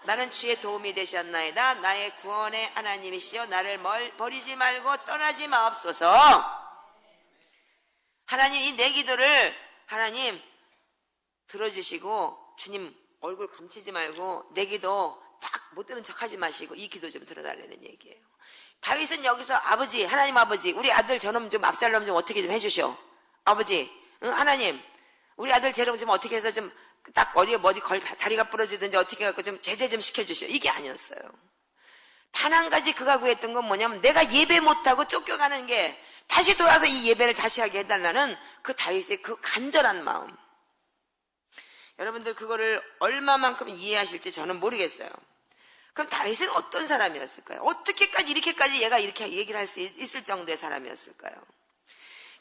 S2: 나는 주의 도움이 되셨나이다. 나의 구원의 하나님이시여 나를 버리지 말고 떠나지 마옵소서. 하나님 이 내 기도를 하나님 들어주시고 주님 얼굴 감추지 말고 내 기도 딱 못 듣는 척하지 마시고 이 기도 좀 들어달라는 얘기예요. 다윗은 여기서 아버지, 하나님 아버지, 우리 아들 저놈 좀 압살롬 좀 어떻게 좀 해주시오. 아버지, 하나님, 우리 아들 저놈 좀 어떻게 해서 좀 딱 어디 다리가 부러지든지 어떻게 해갖고 좀 제재 좀 시켜주시오. 이게 아니었어요. 단 한 가지 그가 구했던 건 뭐냐면 내가 예배 못하고 쫓겨가는 게 다시 돌아서 이 예배를 다시 하게 해달라는 그 다윗의 그 간절한 마음. 여러분들 그거를 얼마만큼 이해하실지 저는 모르겠어요. 그럼 다윗은 어떤 사람이었을까요? 어떻게까지 이렇게까지 얘가 이렇게 얘기를 할 수 있을 정도의 사람이었을까요?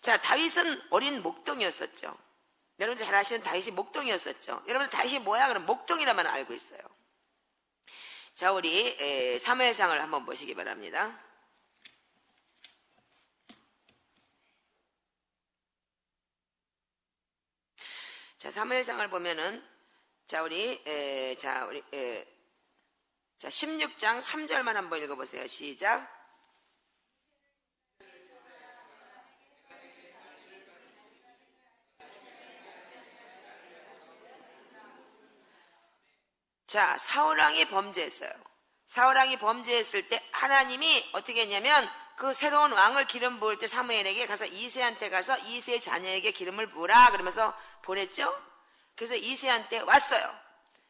S2: 자, 다윗은 어린 목동이었었죠. 여러분들 잘 아시는 다윗이 목동이었었죠. 여러분들 다윗이 뭐야? 그럼 목동이라만 알고 있어요. 자, 우리 사무엘상을 한번 보시기 바랍니다. 자, 사무엘상을 보면은 자, 16장 3절만 한번 읽어보세요. 시작. 자, 사울왕이 범죄했어요. 사울왕이 범죄했을 때 하나님이 어떻게 했냐면 그 새로운 왕을 기름 부을 때 사무엘에게 가서 이새한테 가서 이새 자녀에게 기름을 부으라 그러면서 보냈죠. 그래서 이새한테 왔어요.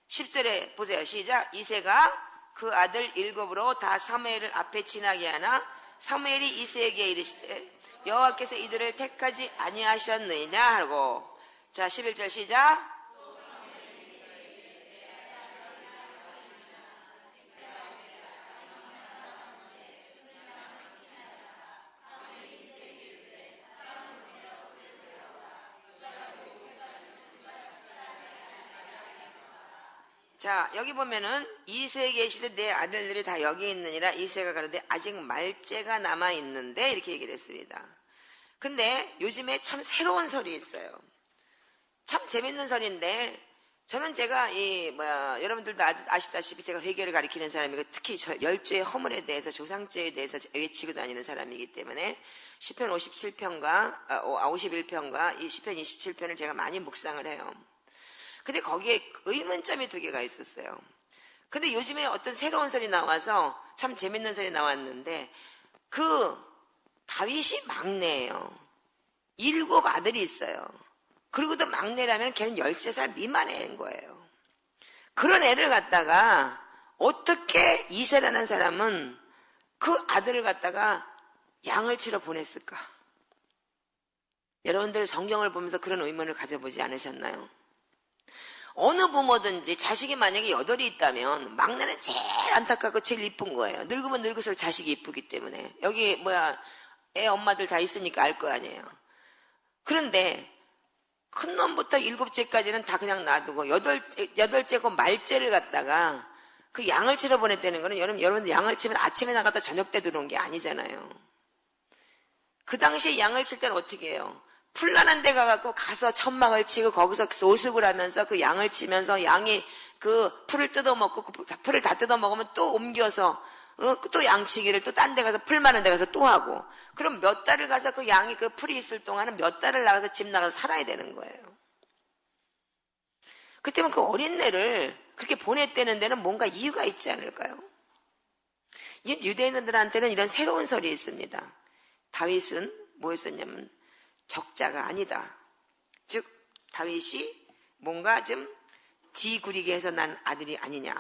S2: 10절에 보세요. 시작. 이새가 그 아들 7으로 다 사무엘을 앞에 지나게 하나 사무엘이 이새에게 이르시되 여호와께서 이들을 택하지 아니하셨느냐 하고. 자, 11절 시작. 자, 여기 보면은 이세 계시되 내 아들들이 다 여기 있느니라. 이세가 가로되 아직 말째가 남아 있는데 이렇게 얘기를 했습니다. 근데 요즘에 참 새로운 설이 있어요. 참 재밌는 설인데, 저는 제가 여러분들도 아시다시피 제가 회개를 가리키는 사람이고, 특히 열죄의 허물에 대해서, 조상죄에 대해서 외치고 다니는 사람이기 때문에 시편 57편과 51편과 이 시편 27편을 제가 많이 묵상을 해요. 근데 거기에 의문점이 두 개가 있었어요. 근데 요즘에 어떤 새로운 설이 나와서 참 재밌는 설이 나왔는데, 그 다윗이 막내예요. 7 아들이 있어요. 그리고도 막내라면 걔는 13살 미만인 거예요. 그런 애를 갖다가 어떻게 이세라는 사람은 그 아들을 갖다가 양을 치러 보냈을까? 여러분들 성경을 보면서 그런 의문을 가져보지 않으셨나요? 어느 부모든지 자식이 만약에 8이 있다면 막내는 제일 안타깝고 제일 이쁜 거예요. 늙으면 늙을수록 자식이 이쁘기 때문에. 여기 애 엄마들 다 있으니까 알 거 아니에요. 그런데 큰 놈부터 7째까지는 다 그냥 놔두고 8째고 말째를 갖다가 그 양을 치러 보냈다는 거는 여러분들 양을 치면 아침에 나갔다 저녁 때 들어온 게 아니잖아요. 그 당시에 양을 칠 때는 어떻게 해요? 풀나는 데 가서 천막을 치고 거기서 노숙을 하면서 그 양을 치면서 양이 그 풀을 뜯어먹고 그 풀을 다 뜯어먹으면 또 옮겨서 또 양치기를 또 딴 데 가서 풀 많은 데 가서 또 하고, 그럼 몇 달을 가서 그 양이 그 풀이 있을 동안은 몇 달을 나가서 집 나가서 살아야 되는 거예요. 그때면 그 어린애를 그렇게 보냈다는 데는 뭔가 이유가 있지 않을까요? 유대인들한테는 이런 새로운 설이 있습니다. 다윗은 뭐였었냐면 적자가 아니다. 즉 다윗이 뭔가 좀 뒤구리게 해서 난 아들이 아니냐,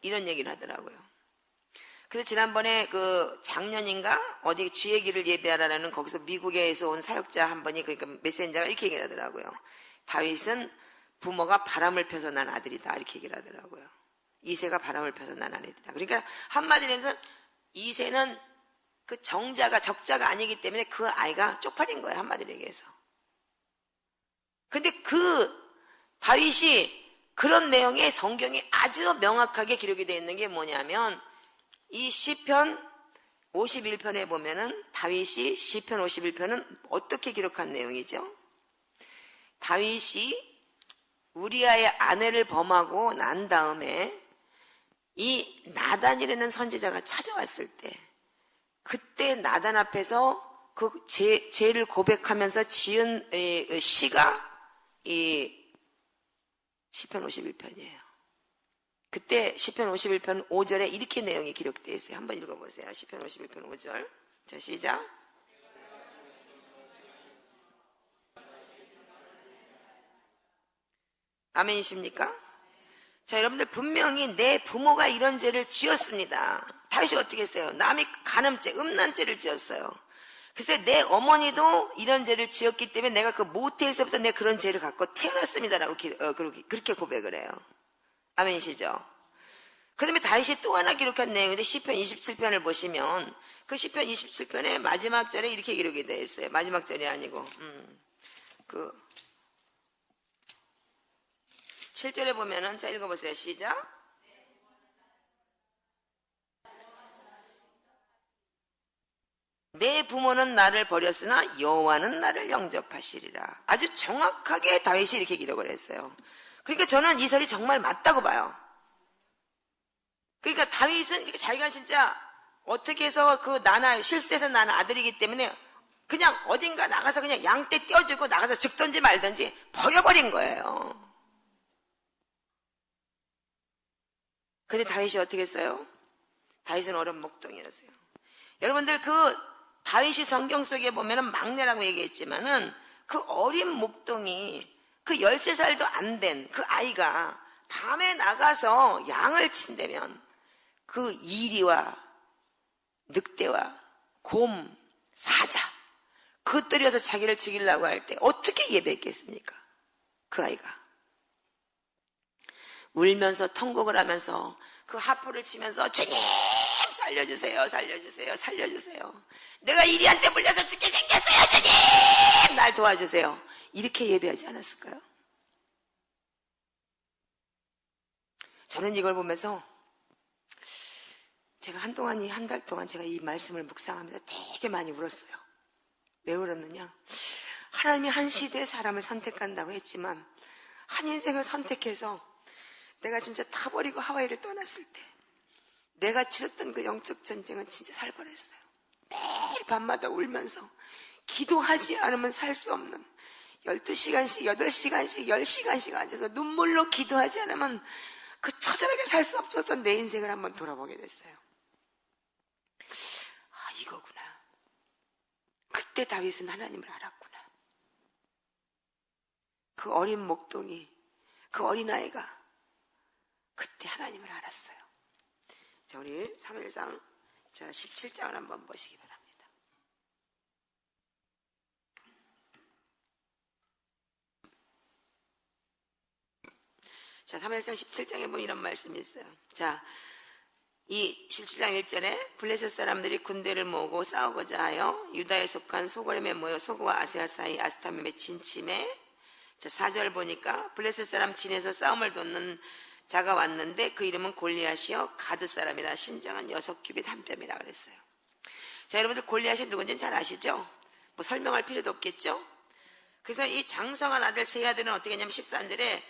S2: 이런 얘기를 하더라고요. 그래서 지난번에 작년인가 어디 주의 길을 예배하라는 거기서 미국에서 온 사역자 한 분이, 그러니까 메신저가 이렇게 얘기를 하더라고요. 다윗은 부모가 바람을 펴서 난 아들이다, 이렇게 얘기를 하더라고요. 이세가 바람을 펴서 난 아들이다. 그러니까 한마디로 해서 이세는 그 적자가 아니기 때문에 그 아이가 쪽팔린 거예요, 한마디로 얘기해서. 근데 다윗이 그런 내용의 성경이 아주 명확하게 기록이 되어 있는 게 뭐냐면, 이 시편 51편에 보면은 다윗이 시편 51편은 어떻게 기록한 내용이죠? 다윗이 우리아의 아내를 범하고 난 다음에 이 나단이라는 선지자가 찾아왔을 때, 그때 나단 앞에서 그 죄를 고백하면서 지은 시가 이 시편 51편이에요. 그때 시편 51편 5절에 이렇게 내용이 기록되어 있어요. 한번 읽어보세요. 시편 51편 5절. 자, 시작. 아멘이십니까? 자, 여러분들 분명히 내 부모가 이런 죄를 지었습니다. 다윗이 어떻게 했어요? 남이 간음죄, 음란죄를 지었어요. 그래서 내 어머니도 이런 죄를 지었기 때문에 내가 그 모태에서부터 내가 그런 죄를 갖고 태어났습니다라고 그렇게 고백을 해요. 아멘이시죠? 그 다음에 다윗이 또 하나 기록한 내용인데 시편 27편을 보시면 그 시편 27편의 마지막 절에 이렇게 기록이 되어 있어요. 마지막 절이 아니고 7절에 보면은, 자, 읽어보세요. 시작. 내 부모는 나를 버렸으나 여호와는 나를 영접하시리라. 아주 정확하게 다윗이 이렇게 기록을 했어요. 그러니까 저는 이 설이 정말 맞다고 봐요. 그러니까 다윗은 이렇게 자기가 진짜 어떻게 해서 실수해서 난 아들이기 때문에 그냥 어딘가 나가서 그냥 양떼 떼어주고 나가서 죽든지 말든지 버려버린 거예요. 근데 다윗이 어떻게 했어요? 다윗은 어린 목동이었어요. 여러분들 다윗이 성경 속에 보면은 막내라고 얘기했지만은 그 어린 목동이 그 13살도 안 된 그 아이가 밤에 나가서 양을 친다면 그 이리와 늑대와 곰, 사자, 그것들이 와서 자기를 죽이려고 할 때 어떻게 예배했겠습니까? 그 아이가. 울면서 통곡을 하면서 그 하프를 치면서 주님 살려주세요, 살려주세요, 살려주세요. 내가 이리한테 물려서 죽게 생겼어요. 주님 날 도와주세요. 이렇게 예배하지 않았을까요? 저는 이걸 보면서 제가 한동안 한 달 동안 제가 이 말씀을 묵상하면서 되게 많이 울었어요. 왜 울었느냐? 하나님이 한 시대의 사람을 선택한다고 했지만 한 인생을 선택해서 내가 진짜 다 버리고 하와이를 떠났을 때 내가 치렀던 그 영적 전쟁은 진짜 살벌했어요. 매일 밤마다 울면서 기도하지 않으면 살 수 없는 12시간씩, 8시간씩, 10시간씩 앉아서 눈물로 기도하지 않으면 그 처절하게 살 수 없었던 내 인생을 한번 돌아보게 됐어요. 아, 이거구나. 그때 다윗은 하나님을 알았구나. 그 어린 목동이, 그 어린아이가 그때 하나님을 알았어요. 자, 우리 사무엘상 17장을 한번 보시기 바랍니다. 자, 사무엘상 17장에 보면 이런 말씀이 있어요. 자, 이 17장 1절에 블레셋 사람들이 군대를 모으고 싸우고자 하여 유다에 속한 소고렘에 모여 소고와 아세아 사이 아스타밈에 진침해. 자, 4절 보니까 블레셋 사람 진에서 싸움을 돕는 자가 왔는데 그 이름은 골리앗이요 가드 사람이라 신장은 6규빗 한 뼘이라 그랬어요. 자, 여러분들 골리앗이 누군지는 잘 아시죠? 뭐 설명할 필요도 없겠죠? 그래서 이 장성한 아들 세 아들은 어떻게 했냐면 13절에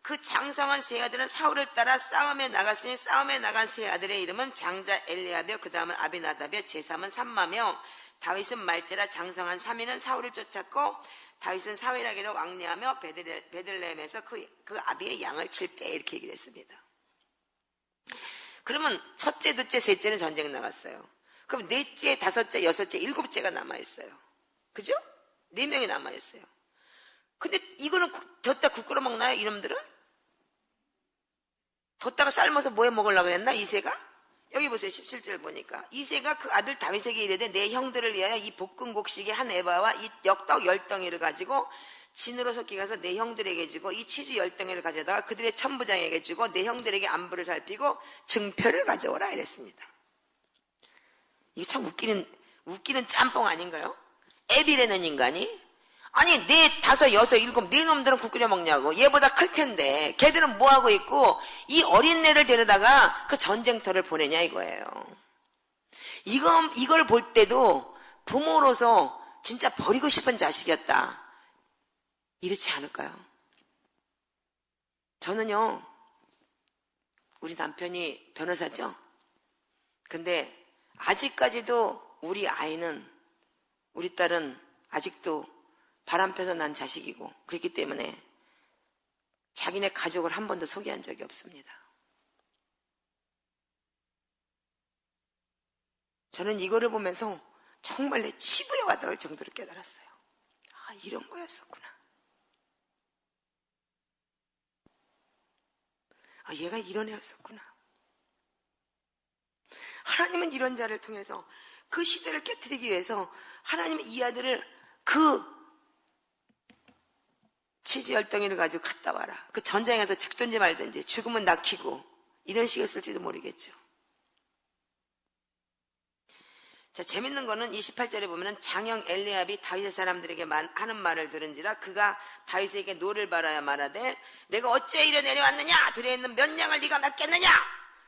S2: 그 장성한 세 아들은 사울을 따라 싸움에 나갔으니 싸움에 나간 세 아들의 이름은 장자 엘리압이요 그 다음은 아비나답이요 제3은 삼마며 다윗은 말제라 장성한 3위는 사울을 쫓았고 다윗은 사회라기로 왕래하며 베들레헴에서 그 아비의 양을 칠 때 이렇게 얘기를 했습니다. 그러면 첫째, 둘째, 셋째는 전쟁 나갔어요. 그럼 넷째, 다섯째, 여섯째, 일곱째가 남아있어요. 그죠? 4명이 남아있어요. 근데 이거는 뒀다 국 끓여 먹나요? 이놈들은? 뒀다가 삶아서 뭐해 먹으려고 그랬나? 이새가? 여기 보세요. 17절 보니까 이새가 그 아들 다윗에게 이르되 내 형들을 위하여 이 볶은 곡식의 한 에바와 이 엽떡 10덩이를 가지고 진으로 속히 가서 내 형들에게 주고 이 치즈 10덩이를 가져다가 그들의 천부장에게 주고 내 형들에게 안부를 살피고 증표를 가져오라 이랬습니다. 이게 참 웃기는 짬뽕 아닌가요? 애비라는 인간이 아니 4, 5, 6, 7 네 놈들은 국 끓여 먹냐고. 얘보다 클 텐데 걔들은 뭐하고 있고 이 어린애를 데려다가 그 전쟁터를 보내냐 이거예요. 이걸 볼 때도 부모로서 진짜 버리고 싶은 자식이었다 이렇지 않을까요? 저는요 우리 남편이 변호사죠. 근데 아직까지도 우리 딸은 아직도 바람펴서 난 자식이고 그렇기 때문에 자기네 가족을 한 번도 소개한 적이 없습니다. 저는 이거를 보면서 정말 내 치부에 와닿을 정도로 깨달았어요. 아, 이런 거였었구나. 아, 얘가 이런 애였었구나. 하나님은 이런 자를 통해서 그 시대를 깨트리기 위해서 하나님은 이 아들을 그 치즈 10덩이를 가지고 갔다 와라. 그 전장에 가서 죽든지 말든지 죽으면 낙히고 이런 식이었을지도 모르겠죠. 자, 재밌는 거는 28절에 보면은 장형 엘리압이 다윗의 사람들에게 하는 말을 들은지라 그가 다윗에게 노를 바라야 말하되 내가 어째 이래 내려왔느냐? 들에 있는 몇 양을 네가 맡겠느냐?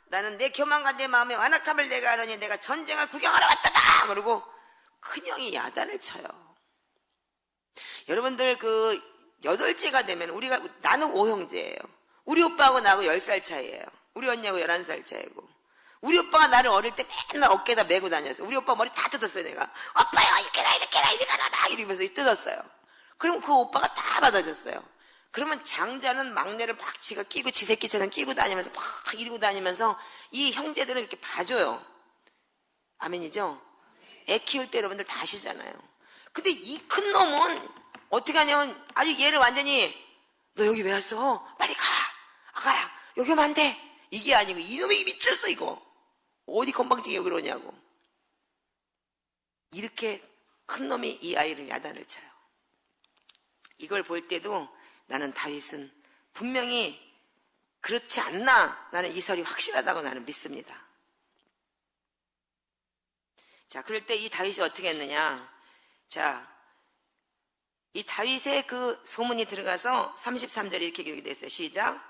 S2: 나는 내 교만과 내 마음의 완악함을 내가 아느니 내가 전쟁을 구경하러 왔다다. 그러고 큰형이 야단을 쳐요. 여러분들 그 8째가 되면 나는 5형제예요. 우리 오빠하고 나하고 10살 차이예요. 우리 언니하고 11살 차이고. 우리 오빠가 나를 어릴 때 맨날 어깨에다 메고 다녔어요. 우리 오빠 머리 다 뜯었어요, 내가. 아빠야, 이렇게라, 이리 가라, 막 이러면서 뜯었어요. 그럼 그 오빠가 다 받아줬어요. 그러면 장자는 막내를 막 지가 끼고 지 새끼처럼 끼고 다니면서 막 이러고 다니면서 이 형제들은 이렇게 봐줘요. 아멘이죠? 애 키울 때 여러분들 다 아시잖아요. 근데 이 큰 놈은 어떻게 하냐면 아주 얘를 완전히 너 여기 왜 왔어? 빨리 가. 아가야 여기 오면 안 돼. 이게 아니고 이놈이 미쳤어 이거. 어디 건방지게 여기로 오냐고. 이렇게 큰 놈이 이 아이를 야단을 쳐요. 이걸 볼 때도 나는 다윗은 분명히 그렇지 않나 나는 이 설이 확실하다고 나는 믿습니다. 자, 그럴 때 이 다윗이 어떻게 했느냐. 자, 이 다윗의 그 소문이 들어가서 33절에 이렇게 기록이 됐어요. 시작.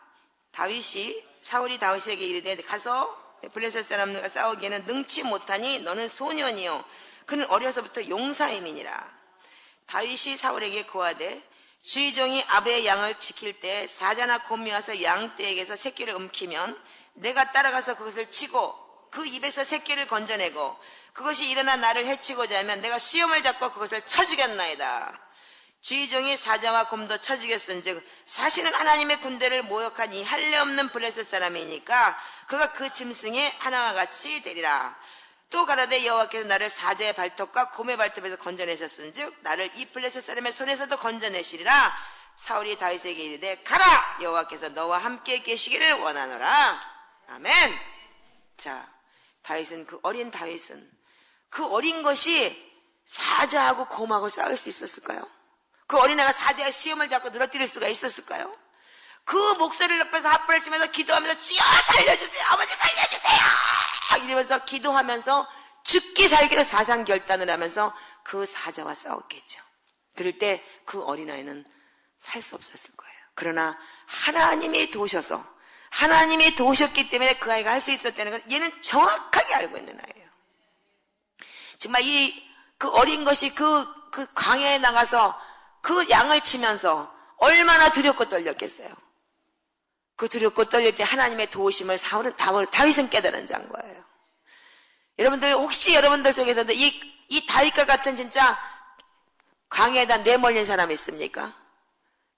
S2: 사울이 다윗에게 이르되 가서 블레셋 사람들과 싸우기에는 능치 못하니 너는 소년이요 그는 어려서부터 용사임이니라. 다윗이 사울에게 고하되 주의 종이 아베의 양을 지킬 때 사자나 곰이 와서 양떼에게서 새끼를 움키면 내가 따라가서 그것을 치고 그 입에서 새끼를 건져내고 그것이 일어나 나를 해치고자 하면 내가 수염을 잡고 그것을 쳐 죽였나이다. 주의 종이 사자와 곰도 쳐 죽였은즉 사실은 하나님의 군대를 모욕한 이 할례 없는 블레셋 사람이니까 그가 그 짐승의 하나와 같이 되리라. 또 가라되 여호와께서 나를 사자의 발톱과 곰의 발톱에서 건져내셨은즉 나를 이 블레셋 사람의 손에서도 건져내시리라. 사울이 다윗에게 이르되 가라, 여호와께서 너와 함께 계시기를 원하노라. 아멘. 자, 다윗은 그 어린 것이 사자하고 곰하고 싸울 수 있었을까요? 그 어린애가 사자의 수염을 잡고 늘어뜨릴 수가 있었을까요? 그 목소리를 높여서 핫불을 치면서 기도하면서 주여 살려주세요, 아버지 살려주세요 이러면서 기도하면서 죽기 살기로 사상결단을 하면서 그 사자와 싸웠겠죠. 그럴 때 그 어린아이는 살 수 없었을 거예요. 그러나 하나님이 도우셨기 때문에 그 아이가 할 수 있었다는 걸 얘는 정확하게 알고 있는 아이예요. 정말 그 어린 것이 그 광야에 나가서 그 양을 치면서 얼마나 두렵고 떨렸겠어요. 그 두렵고 떨릴 때 하나님의 도우심을 다윗은 깨달은 자인 거예요. 여러분들, 혹시 여러분들 속에서도 이 다윗과 같은 진짜 광야에다 내몰린 사람이 있습니까?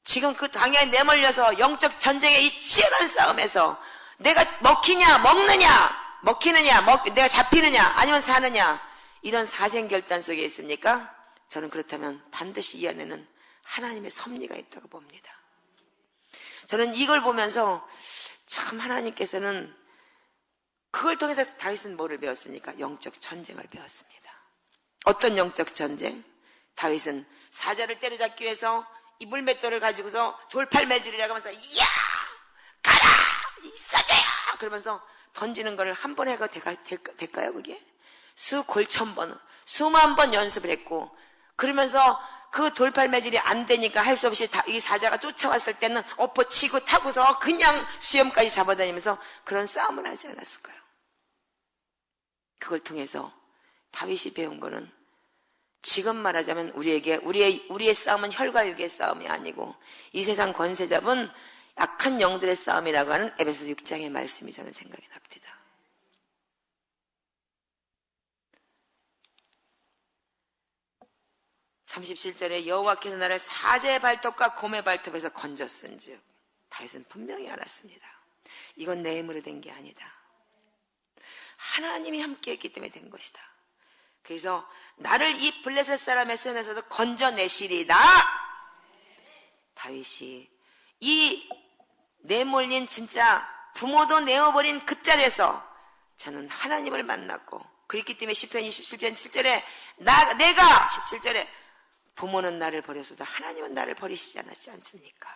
S2: 지금 그 광야에 내몰려서 영적 전쟁의 이 치열한 싸움에서 내가 먹히느냐, 내가 잡히느냐, 아니면 사느냐, 이런 사생결단 속에 있습니까? 저는 그렇다면 반드시 이 안에는 하나님의 섭리가 있다고 봅니다. 저는 이걸 보면서 참 하나님께서는 그걸 통해서 다윗은 뭐를 배웠습니까? 영적 전쟁을 배웠습니다. 어떤 영적 전쟁? 다윗은 사자를 때려잡기 위해서 이 물맷돌을 가지고서 돌팔매질이라고 하면서 야! 가라! 이 사자야! 그러면서 던지는 걸 한 번 해가 될까요 그게? 수만 번 연습을 했고, 그러면서 그 돌팔매질이 안 되니까 할 수 없이 이 사자가 쫓아왔을 때는 엎어치고 타고서 그냥 수염까지 잡아다니면서 그런 싸움을 하지 않았을까요? 그걸 통해서 다윗이 배운 거는, 지금 말하자면 우리의 싸움은 혈과 육의 싸움이 아니고 이 세상 권세 잡은 약한 영들의 싸움이라고 하는 에베소 6장의 말씀이 저는 생각이 납니다. (37절에) 여호와께서 나를 사자의 발톱과 곰의 발톱에서 건졌은즉, 다윗은 분명히 알았습니다. 이건 내 힘으로 된 게 아니다. 하나님이 함께했기 때문에 된 것이다. 그래서 나를 이 블레셋 사람의 손에서도 건져내시리다. 다윗이 이 내몰린 진짜 부모도 내어버린 그 자리에서 저는 하나님을 만났고, 그렇기 때문에 시편 27편 7절에 내가 17절에 부모는 나를 버렸어도 하나님은 나를 버리시지 않았지 않습니까?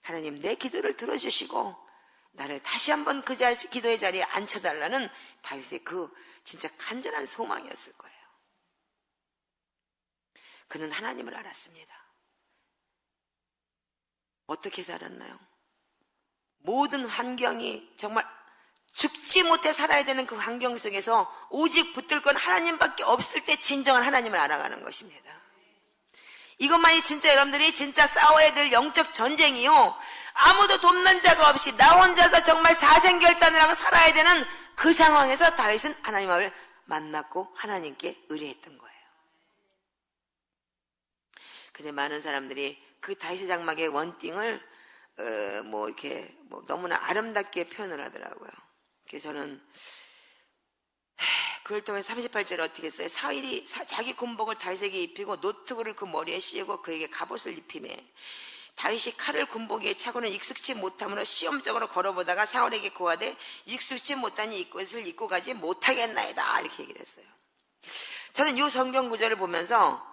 S2: 하나님 내 기도를 들어주시고 나를 다시 한번 그 기도의 자리에 앉혀달라는 다윗의 그 진짜 간절한 소망이었을 거예요. 그는 하나님을 알았습니다. 어떻게 해서 알았나요? 모든 환경이 정말 죽지 못해 살아야 되는 그 환경 속에서 오직 붙들 건 하나님밖에 없을 때 진정한 하나님을 알아가는 것입니다. 이것만이 진짜 여러분들이 진짜 싸워야 될 영적 전쟁이요, 아무도 돕는 자가 없이 나 혼자서 정말 사생결단을 하고 살아야 되는 그 상황에서 다윗은 하나님을 만났고 하나님께 의뢰했던 거예요. 근데 많은 사람들이 그 다윗의 장막의 원띵을 너무나 아름답게 표현을 하더라고요. 그래서 저는 그걸 통해서 38절에 어떻게 했어요? 사울이 자기 군복을 다윗에게 입히고 노트구를 그 머리에 씌우고 그에게 갑옷을 입히매 다윗이 칼을 군복 위에 차고는 익숙치 못함으로 시험적으로 걸어보다가 사울에게 고하되 익숙치 못하니 이것을 입고 가지 못하겠나이다, 이렇게 얘기를 했어요. 저는 이 성경 구절을 보면서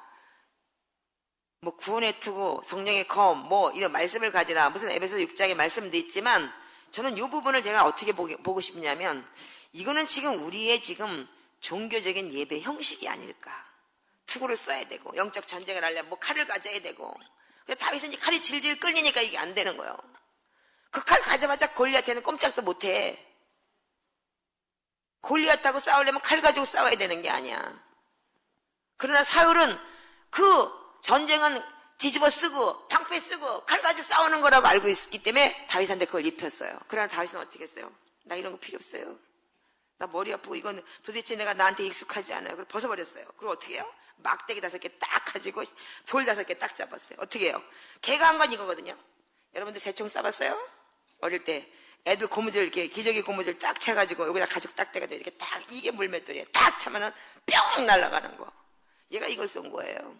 S2: 구원의 투구, 성령의 검, 이런 말씀을 가지라, 무슨 에베소 6장의 말씀도 있지만, 저는 이 부분을 제가 어떻게 보고 싶냐면, 이거는 지금 우리의 지금 종교적인 예배 형식이 아닐까. 투구를 써야 되고, 영적 전쟁을 하려면 칼을 가져야 되고, 다윗은 칼이 질질 끌리니까 이게 안 되는 거예요. 그 칼 가자마자 골리앗한테는 꼼짝도 못해. 골리앗하고 싸우려면 칼 가지고 싸워야 되는 게 아니야. 그러나 사울은 그 전쟁은 뒤집어 쓰고 방패 쓰고 칼 가지고 싸우는 거라고 알고 있기 때문에 다윗한테 그걸 입혔어요. 그러나 다윗은 어떻게 했어요? 나 이런 거 필요 없어요. 나 머리 아프고 이건 도대체 내가 나한테 익숙하지 않아요. 그걸 벗어버렸어요. 그리고 어떻게 해요? 막대기 5개 딱 가지고 돌 5개 딱 잡았어요. 어떻게 해요? 걔가 한 건 이거거든요. 여러분들 새총 쏴봤어요? 어릴 때 애들 고무줄 이렇게 기저귀 고무줄 딱 채가지고 여기다 가지고 딱 대가지고 이렇게 딱 이게 물맷돌이에요. 딱 차면은 뿅 날아가는 거. 얘가 이걸 쏜 거예요.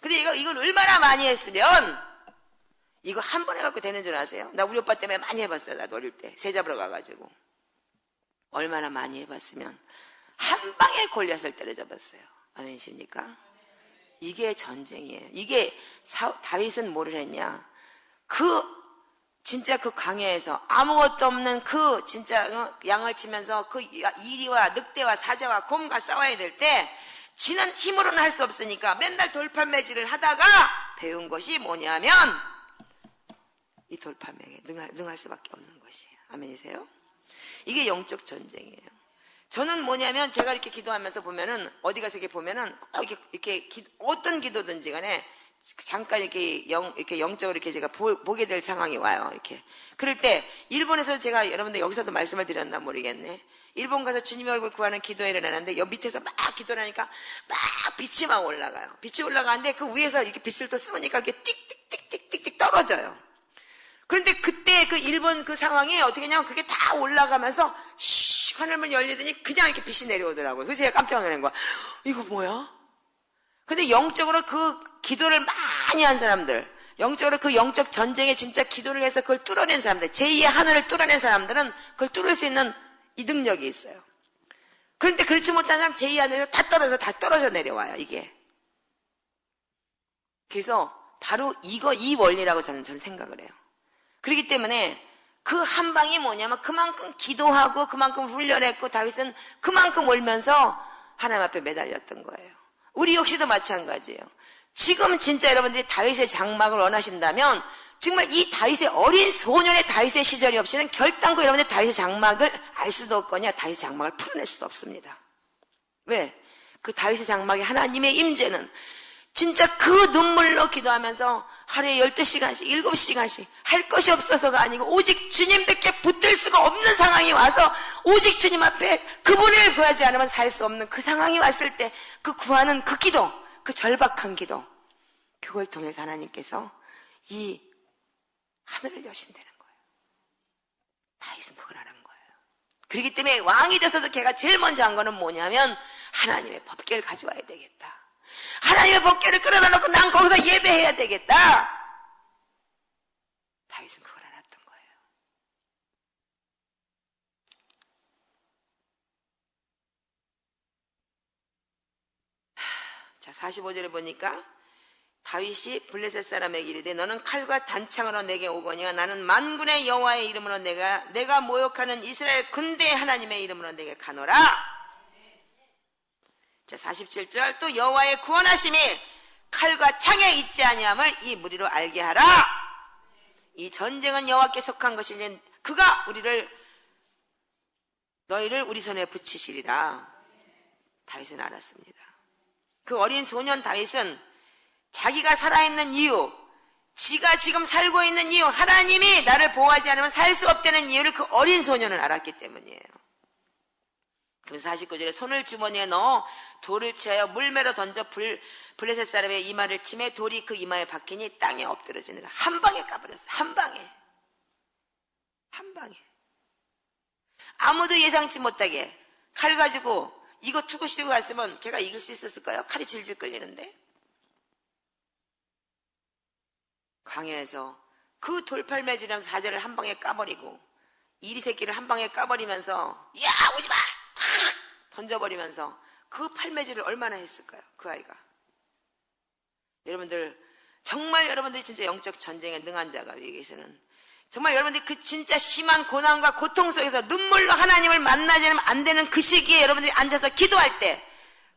S2: 근데 이걸 얼마나 많이 했으면 이거 한 번 해갖고 되는 줄 아세요? 나 우리 오빠 때문에 많이 해봤어요. 나도 어릴 때 새 잡으러 가가지고 얼마나 많이 해봤으면 한 방에 골리앗을 때려잡았어요. 아멘이십니까? 이게 전쟁이에요. 이게 다윗은 뭐를 했냐? 진짜 그 광야에서 아무것도 없는 진짜 양을 치면서 이리와 늑대와 사자와 곰과 싸워야 될 때 지는 힘으로는 할 수 없으니까 맨날 돌팔매질을 하다가 배운 것이 뭐냐면 이 돌팔매에 능할 수밖에 없는 것이에요. 아멘이세요? 이게 영적 전쟁이에요. 저는 뭐냐면 제가 이렇게 기도하면서 보면은 어디 가서 이렇게 보면은 이렇게 어떤 기도든지 간에 잠깐 이렇게 영적으로 이렇게 제가 보게 될 상황이 와요. 이렇게. 그럴 때, 일본에서 제가 여러분들 여기서도 말씀을 드렸나 모르겠네. 일본 가서 주님의 얼굴 구하는 기도회를 하는데, 옆 밑에서 막 기도를 하니까 막 빛이 막 올라가요. 빛이 올라가는데 그 위에서 이렇게 빛을 또 쏘니까 이렇게 띡띡띡띡띡 떨어져요. 그런데 그때 그 일본 그 상황이 어떻게 했냐면 그게 다 올라가면서 슉 하늘문 열리더니 그냥 이렇게 빛이 내려오더라고요. 그래서 제가 깜짝 놀란 거야. 이거 뭐야? 근데 영적으로 그 기도를 많이 한 사람들, 영적으로 그 영적 전쟁에 진짜 기도를 해서 그걸 뚫어낸 사람들, 제2의 하늘을 뚫어낸 사람들은 그걸 뚫을 수 있는 이 능력이 있어요. 그런데 그렇지 못한 사람 제2의 하늘에서 다 떨어져 내려와요, 이게. 그래서 바로 이 원리라고 저는 생각을 해요. 그렇기 때문에 그 한 방이 뭐냐면 그만큼 기도하고 그만큼 훈련했고 다윗은 그만큼 울면서 하나님 앞에 매달렸던 거예요. 우리 역시도 마찬가지예요. 지금 진짜 여러분들이 다윗의 장막을 원하신다면 정말 이 다윗의 어린 소년의 다윗의 시절이 없이는 결단코 여러분들이 다윗의 장막을 알 수도 없거냐 다윗의 장막을 풀어낼 수도 없습니다. 왜? 그 다윗의 장막의 하나님의 임재는 진짜 그 눈물로 기도하면서 하루에 12시간씩 7시간씩 할 것이 없어서가 아니고 오직 주님밖에 붙들 수가 없는 상황이 와서 오직 주님 앞에 그분을 구하지 않으면 살 수 없는 그 상황이 왔을 때 그 구하는 그 기도, 그 절박한 기도, 그걸 통해서 하나님께서 이 하늘을 여신다는 거예요. 다윗은 그걸 하는 거예요. 그렇기 때문에 왕이 돼서도 걔가 제일 먼저 한 거는 뭐냐면 하나님의 법궤를 가져와야 되겠다. 하나님의 법궤를 끌어다 놓고 난 거기서 예배해야 되겠다. 다윗은 그걸 알았던 거예요. 자, 45절에 보니까 다윗이 블레셋 사람에게 이르되 너는 칼과 단창으로 내게 오거니와 나는 만군의 여호와의 이름으로 내가 모욕하는 이스라엘 군대의 하나님의 이름으로 내게 가노라. 자, 47절 또 여호와의 구원하심이 칼과 창에 있지 아니함을 이 무리로 알게 하라. 이 전쟁은 여호와께 속한 것이니 그가 너희를 우리 손에 붙이시리라. 다윗은 알았습니다. 그 어린 소년 다윗은 자기가 살아있는 이유, 지가 지금 살고 있는 이유, 하나님이 나를 보호하지 않으면 살 수 없다는 이유를 그 어린 소년은 알았기 때문이에요. 그래서 49절에 손을 주머니에 넣어 돌을 취하여 물매로 던져 블레셋 사람의 이마를 치매 돌이 그 이마에 박히니 땅에 엎드러지느라. 한 방에 까버렸어요. 한 방에. 아무도 예상치 못하게 칼 가지고 이거 투구 시고 갔으면 걔가 이길 수 있었을까요? 칼이 질질 끌리는데. 광야에서 그 돌팔매질하면서 사자를 한 방에 까버리고 이리 새끼를 한 방에 까버리면서 야 오지마 던져버리면서 그 팔매질을 얼마나 했을까요? 그 아이가. 여러분들 정말 여러분들이 진짜 영적 전쟁에 능한 자가 위해서는 정말 여러분들이 그 진짜 심한 고난과 고통 속에서 눈물로 하나님을 만나지 않으면 안 되는 그 시기에 여러분들이 앉아서 기도할 때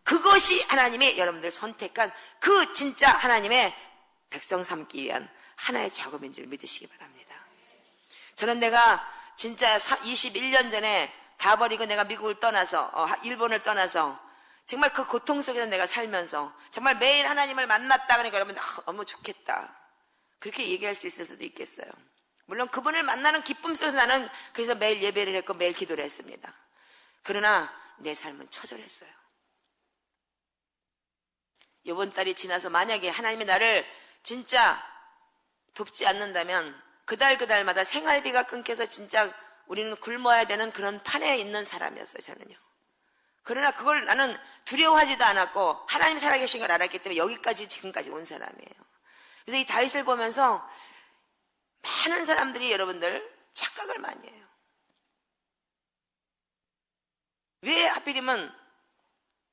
S2: 그것이 하나님이 여러분들 선택한 그 진짜 하나님의 백성 삼기 위한 하나의 작업인 줄 믿으시기 바랍니다. 저는 내가 진짜 21년 전에 다 버리고 내가 미국을 떠나서 일본을 떠나서 정말 그 고통 속에서 내가 살면서 정말 매일 하나님을 만났다 그러니까 여러분 너무 좋겠다 그렇게 얘기할 수 있을 수도 있겠어요. 물론 그분을 만나는 기쁨 속에서 나는 그래서 매일 예배를 했고 매일 기도를 했습니다. 그러나 내 삶은 처절했어요. 이번 달이 지나서 만약에 하나님이 나를 진짜 돕지 않는다면 그달마다 생활비가 끊겨서 진짜 우리는 굶어야 되는 그런 판에 있는 사람이었어요. 저는요. 그러나 그걸 나는 두려워하지도 않았고 하나님 살아계신 걸 알았기 때문에 여기까지 지금까지 온 사람이에요. 그래서 이 다윗을 보면서 많은 사람들이 여러분들 착각을 많이 해요. 왜 하필이면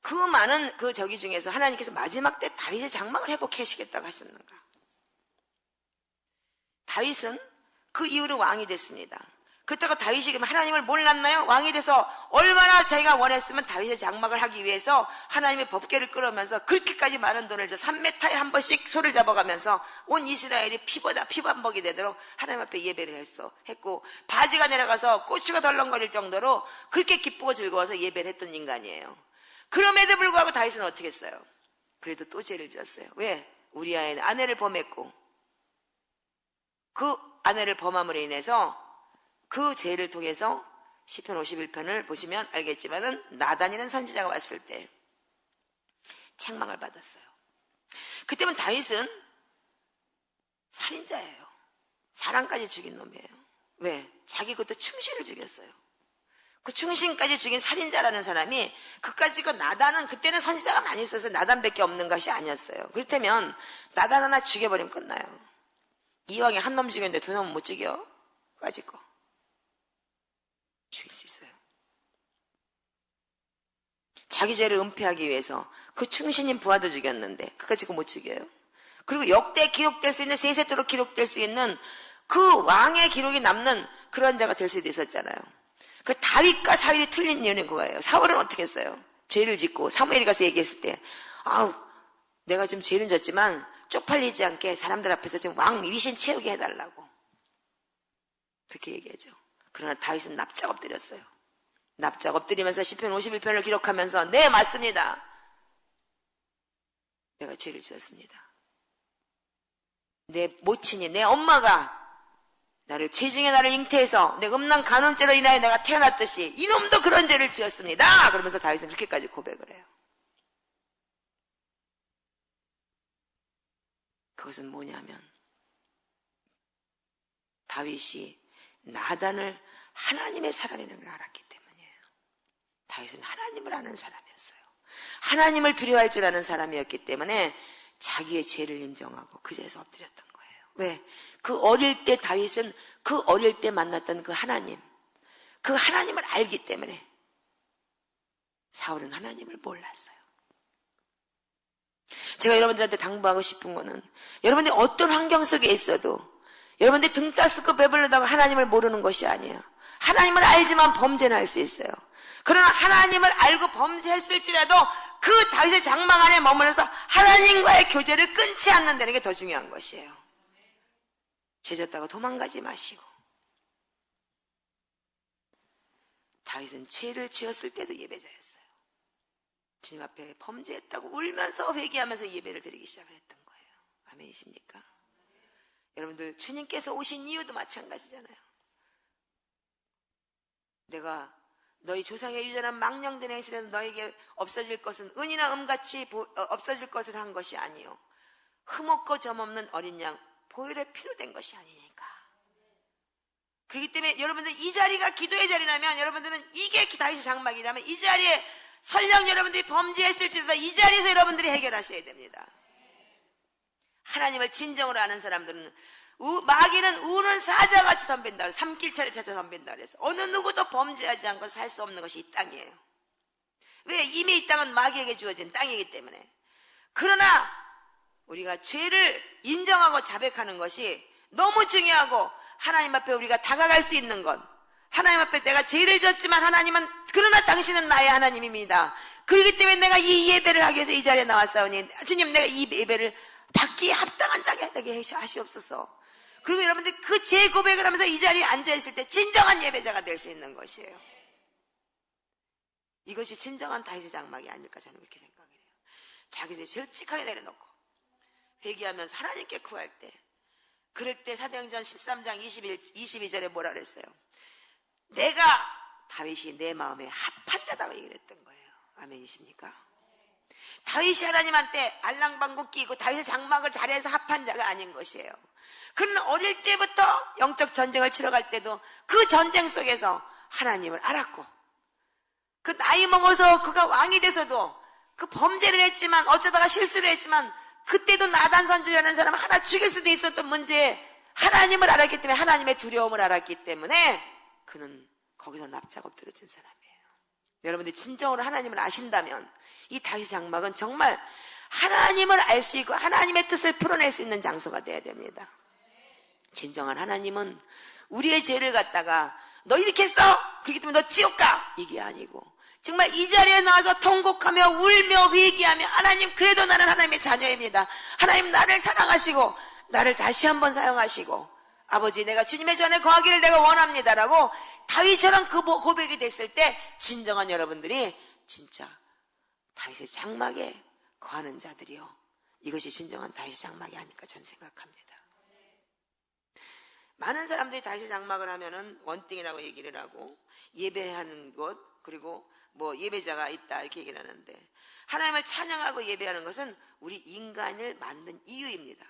S2: 그 많은 그 저기 중에서 하나님께서 마지막 때 다윗의 장막을 회복하시겠다고 하셨는가? 다윗은 그 이후로 왕이 됐습니다. 그렇다고 다윗이 하나님을 몰랐나요? 왕이 돼서 얼마나 자기가 원했으면 다윗의 장막을 하기 위해서 하나님의 법궤를 끌어오면서 그렇게까지 많은 돈을 3m에 한 번씩 소를 잡아가면서 온 이스라엘이 피보다 피반복이 되도록 하나님 앞에 예배를 했고 바지가 내려가서 고추가 덜렁거릴 정도로 그렇게 기쁘고 즐거워서 예배를 했던 인간이에요. 그럼에도 불구하고 다윗은 어떻게 했어요? 그래도 또 죄를 지었어요. 왜? 우리아의 아내를 범했고 그 아내를 범함으로 인해서 그 죄를 통해서 시편 51편을 보시면 알겠지만은 나단이라는 선지자가 왔을 때 책망을 받았어요. 그때면 다윗은 살인자예요. 사람까지 죽인 놈이에요. 왜? 자기 그것도 충신을 죽였어요. 그 충신까지 죽인 살인자라는 사람이 그까지 그 나단은 그때는 선지자가 많이 있어서 나단밖에 없는 것이 아니었어요. 그렇다면 나단 하나 죽여버리면 끝나요. 이왕에 한 놈 죽였는데 두 놈은 못 죽여? 까짓 거 죽일 수 있어요. 자기 죄를 은폐하기 위해서 그 충신인 부하도 죽였는데 그까짓 거 못 죽여요. 그리고 역대 기록될 수 있는 세세토록 기록될 수 있는 그 왕의 기록이 남는 그런 자가 될 수도 있었잖아요. 그 다윗과 사울이 틀린 이유는 그거예요. 사울은 어떻게 했어요? 죄를 짓고 사무엘이 가서 얘기했을 때 내가 지금 죄는 졌지만 쪽팔리지 않게 사람들 앞에서 지금 왕 위신 채우게 해달라고 그렇게 얘기하죠. 그러나 다윗은 납작 엎드렸어요. 납작 엎드리면서 시편 51편을 기록하면서 네 맞습니다. 내가 죄를 지었습니다. 내 모친이 내 엄마가 나를 죄중에 나를 잉태해서 내 음란 간음죄로 인하여 내가 태어났듯이 이놈도 그런 죄를 지었습니다. 그러면서 다윗은 그렇게까지 고백을 해요. 그것은 뭐냐면 다윗이 나단을 하나님의 사람이라는 걸 알았기 때문이에요. 다윗은 하나님을 아는 사람이었어요. 하나님을 두려워할 줄 아는 사람이었기 때문에 자기의 죄를 인정하고 그 자리에서 엎드렸던 거예요. 왜? 그 어릴 때 다윗은 그 어릴 때 만났던 그 하나님, 그 하나님을 알기 때문에 사울은 하나님을 몰랐어요. 제가 여러분들한테 당부하고 싶은 거는 여러분들이 어떤 환경 속에 있어도 여러분들이 등 따스고 배불러다가 하나님을 모르는 것이 아니에요. 하나님을 알지만 범죄는 할 수 있어요. 그러나 하나님을 알고 범죄했을지라도 그 다윗의 장막 안에 머물러서 하나님과의 교제를 끊지 않는다는 게 더 중요한 것이에요. 죄졌다고 도망가지 마시고. 다윗은 죄를 지었을 때도 예배자였어요. 주님 앞에 범죄했다고 울면서 회개하면서 예배를 드리기 시작을 했던 거예요. 아멘이십니까? 여러분들 주님께서 오신 이유도 마찬가지잖아요. 내가 너희 조상의 유전한 망령된 행실에서 너에게 없어질 것은 은이나 음같이 없어질 것을 한 것이 아니요 흠없고 점없는 어린 양 보혈의 피로 된 것이 아니니까. 그렇기 때문에 여러분들 이 자리가 기도의 자리라면 여러분들은 이게 다윗의 장막이라면 이 자리에 설령 여러분들이 범죄했을지라도 이 자리에서 여러분들이 해결하셔야 됩니다. 하나님을 진정으로 아는 사람들은 마귀는 우는 사자같이 덤빈다. 삼킬차를 찾아 덤빈다 그래서 어느 누구도 범죄하지 않고 살 수 없는 것이 이 땅이에요. 왜? 이미 이 땅은 마귀에게 주어진 땅이기 때문에. 그러나 우리가 죄를 인정하고 자백하는 것이 너무 중요하고 하나님 앞에 우리가 다가갈 수 있는 것. 하나님 앞에 내가 죄를 졌지만 하나님은 그러나 당신은 나의 하나님입니다. 그렇기 때문에 내가 이 예배를 하기 위해서 이 자리에 나왔사오니 주님 내가 이 예배를 받기에 합당한 자가 되게 하시옵소서. 그리고 여러분들 그 제 고백을 하면서 이 자리에 앉아있을 때 진정한 예배자가 될 수 있는 것이에요. 이것이 진정한 다윗의 장막이 아닐까 저는 그렇게 생각을 해요. 자기 죄 솔직하게 내려놓고 회개하면서 하나님께 구할 때, 그럴 때 사도행전 13장 22절에 뭐라 그랬어요? 내가 다윗이 내 마음에 합한 자다고 얘기를 했던 거예요. 아멘이십니까? 다윗이 하나님한테 알랑방구 끼고 다윗의 장막을 잘해서 합한 자가 아닌 것이에요. 그는 어릴 때부터 영적 전쟁을 치러갈 때도 그 전쟁 속에서 하나님을 알았고, 그 나이 먹어서 그가 왕이 돼서도 그 범죄를 했지만, 어쩌다가 실수를 했지만, 그때도 나단 선지자라는 사람 하나 죽일 수도 있었던 문제에 하나님을 알았기 때문에, 하나님의 두려움을 알았기 때문에 그는 거기서 납작 엎드러진 사람이에요. 여러분들 진정으로 하나님을 아신다면 이 다윗 장막은 정말 하나님을 알 수 있고 하나님의 뜻을 풀어낼 수 있는 장소가 되어야 됩니다. 진정한 하나님은 우리의 죄를 갖다가 너 이렇게 했어? 그렇기 때문에 너 지옥 가! 이게 아니고 정말 이 자리에 나와서 통곡하며 울며 회개하며, 하나님 그래도 나는 하나님의 자녀입니다. 하나님 나를 사랑하시고 나를 다시 한번 사용하시고, 아버지 내가 주님의 전에 거하기를 내가 원합니다라고 다윗처럼 그 고백이 됐을 때 진정한 여러분들이 진짜 다윗의 장막에 거하는 자들이요, 이것이 진정한 다윗의 장막이 아닐까 저는 생각합니다. 많은 사람들이 다윗의 장막을 하면은 원띵이라고 얘기를 하고, 예배하는 곳, 그리고 뭐 예배자가 있다 이렇게 얘기를 하는데, 하나님을 찬양하고 예배하는 것은 우리 인간을 만든 이유입니다.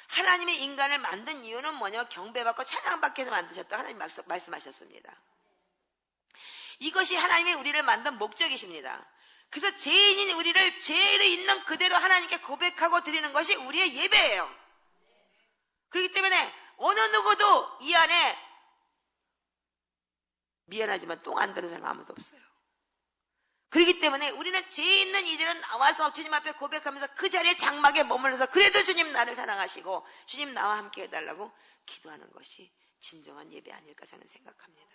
S2: 하나님의 인간을 만든 이유는 뭐냐? 경배받고 찬양받기 위해서 만드셨다고 하나님 말씀하셨습니다. 이것이 하나님이 우리를 만든 목적이십니다. 그래서 죄인인 우리를 죄를 있는 그대로 하나님께 고백하고 드리는 것이 우리의 예배예요. 그렇기 때문에 어느 누구도 이 안에 미안하지만 똥 안 드는 사람 아무도 없어요. 그렇기 때문에 우리는 죄 있는 이들은 나와서 주님 앞에 고백하면서 그 자리에 장막에 머물러서 그래도 주님 나를 사랑하시고 주님 나와 함께 해달라고 기도하는 것이 진정한 예배 아닐까 저는 생각합니다.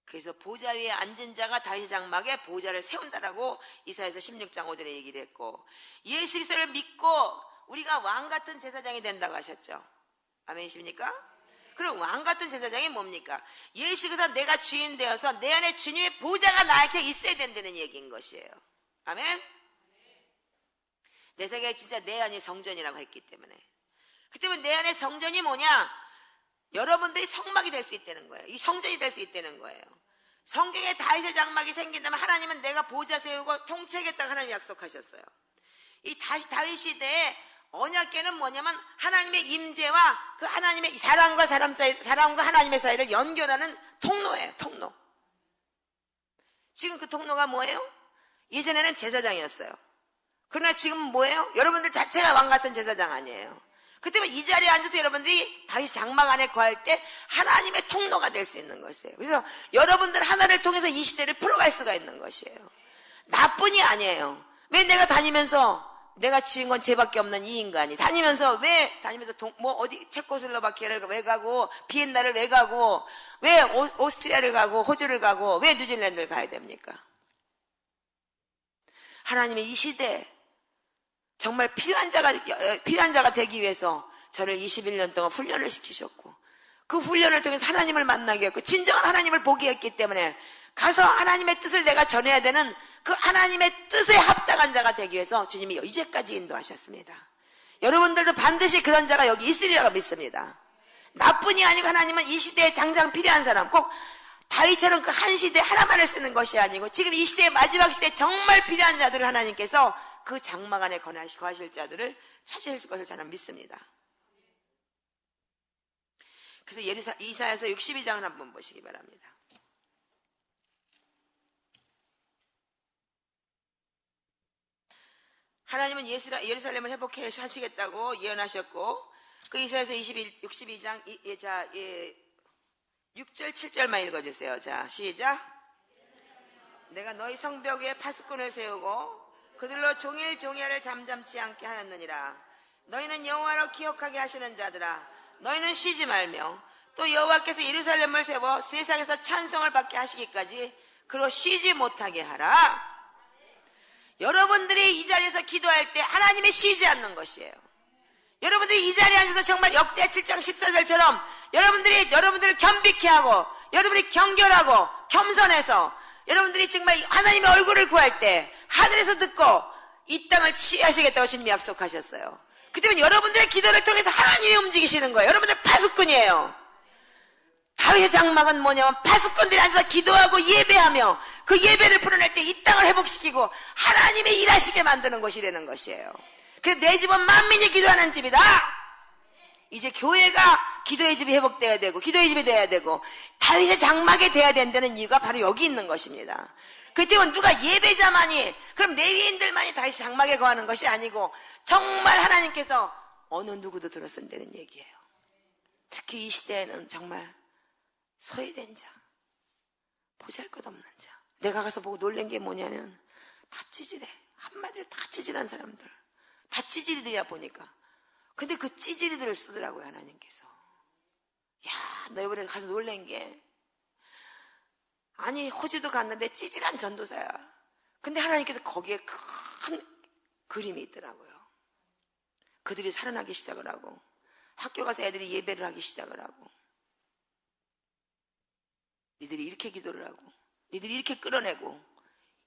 S2: 그래서 보좌 위에 앉은 자가 다윗의 장막에 보좌를 세운다라고 이사야서 16장 5절에 얘기를 했고, 예수 그리스도를 믿고 우리가 왕 같은 제사장이 된다고 하셨죠. 아멘이십니까? 그럼 왕 같은 제사장이 뭡니까? 예수 그리스도 내가 주인 되어서 내 안에 주님의 보좌가 나에게 있어야 된다는 얘기인 것이에요. 아멘? 내 생각에 진짜 내 안이 성전이라고 했기 때문에, 그 때문에 내 안에 성전이 뭐냐? 여러분들이 성막이 될 수 있다는 거예요. 이 성전이 될 수 있다는 거예요. 성경에 다윗의 장막이 생긴다면 하나님은 내가 보좌 세우고 통치하겠다고 하나님이 약속하셨어요. 이 다윗 시대에 언약궤는 뭐냐면 하나님의 임재와 그 하나님의 사람과 사람 사이, 사람과 하나님의 사이를 연결하는 통로예요. 통로. 지금 그 통로가 뭐예요? 예전에는 제사장이었어요. 그러나 지금 뭐예요? 여러분들 자체가 왕 같은 제사장 아니에요. 그 때문에 이 자리에 앉아서 여러분들이 다시 장막 안에 거할 때 하나님의 통로가 될 수 있는 것이에요. 그래서 여러분들 하나를 통해서 이 시대를 풀어갈 수가 있는 것이에요. 나뿐이 아니에요. 왜 내가 다니면서 내가 지은 건 죄밖에 없는 이 인간이 다니면서 왜 다니면서 어디 체코슬로바키아를 왜 가고 비엔나를 왜 가고 왜 오스트리아를 가고 호주를 가고 왜 뉴질랜드를 가야 됩니까? 하나님의 이 시대에 정말 필요한 자가 되기 위해서 저를 21년 동안 훈련을 시키셨고, 그 훈련을 통해서 하나님을 만나게 했고 진정한 하나님을 보게 했기 때문에 가서 하나님의 뜻을 내가 전해야 되는 그 하나님의 뜻에 합당한 자가 되기 위해서 주님이 이제까지 인도하셨습니다. 여러분들도 반드시 그런 자가 여기 있으리라고 믿습니다. 나뿐이 아니고 하나님은 이 시대에 당장 필요한 사람, 꼭 다윗처럼 그 한 시대에 하나만을 쓰는 것이 아니고 지금 이 시대의 마지막 시대에 정말 필요한 자들을 하나님께서 그 장막 안에 거하실 자들을 찾으실 것을 저는 믿습니다. 그래서 이사야서 62장을 한번 보시기 바랍니다. 하나님은 예루살렘을 회복해 하시겠다고 예언하셨고, 그 이사야서 62장 6절 7절만 읽어주세요. 자, 시작. 내가 너희 성벽 위에 파수꾼을 세우고 그들로 종일종일을 잠잠치 않게 하였느니라. 너희는 여호와로 기억하게 하시는 자들아, 너희는 쉬지 말며 또 여호와께서 예루살렘을 세워 세상에서 찬송을 받게 하시기까지 그로 쉬지 못하게 하라. 여러분들이 이 자리에서 기도할 때 하나님이 쉬지 않는 것이에요. 여러분들이 이 자리에 앉아서 정말 역대 7장 14절처럼 여러분들을 겸비케 하고 여러분들이 경결하고 겸손해서 여러분들이 정말 하나님의 얼굴을 구할 때 하늘에서 듣고 이 땅을 치유하시겠다고 주님이 약속하셨어요. 그 때문에 여러분들의 기도를 통해서 하나님이 움직이시는 거예요. 여러분들 파수꾼이에요. 다윗의 장막은 뭐냐면 파수꾼들이 앉아서 기도하고 예배하며 그 예배를 풀어낼 때 이 땅을 회복시키고 하나님이 일하시게 만드는 것이 되는 것이에요. 그래서 내 집은 만민이 기도하는 집이다. 이제 교회가 기도의 집이 회복돼야 되고 기도의 집이 돼야 되고 다윗의 장막이 돼야 된다는 이유가 바로 여기 있는 것입니다. 그 때문에 누가 예배자만이 그럼 레위인들만이 다윗의 장막에 거하는 것이 아니고 정말 하나님께서 어느 누구도 들어선다는 얘기예요. 특히 이 시대에는 정말 소외된 자, 보잘것없는 자. 내가 가서 보고 놀란 게 뭐냐면 다 찌질해. 한마디로 다 찌질한 사람들. 다 찌질이들이야 보니까. 근데 그 찌질이들을 쓰더라고요 하나님께서. 야, 너 이번에 가서 놀란 게 아니 호주도 갔는데 찌질한 전도사야. 근데 하나님께서 거기에 큰 그림이 있더라고요. 그들이 살아나기 시작을 하고 학교 가서 애들이 예배를 하기 시작을 하고 니들이 이렇게 기도를 하고 니들이 이렇게 끌어내고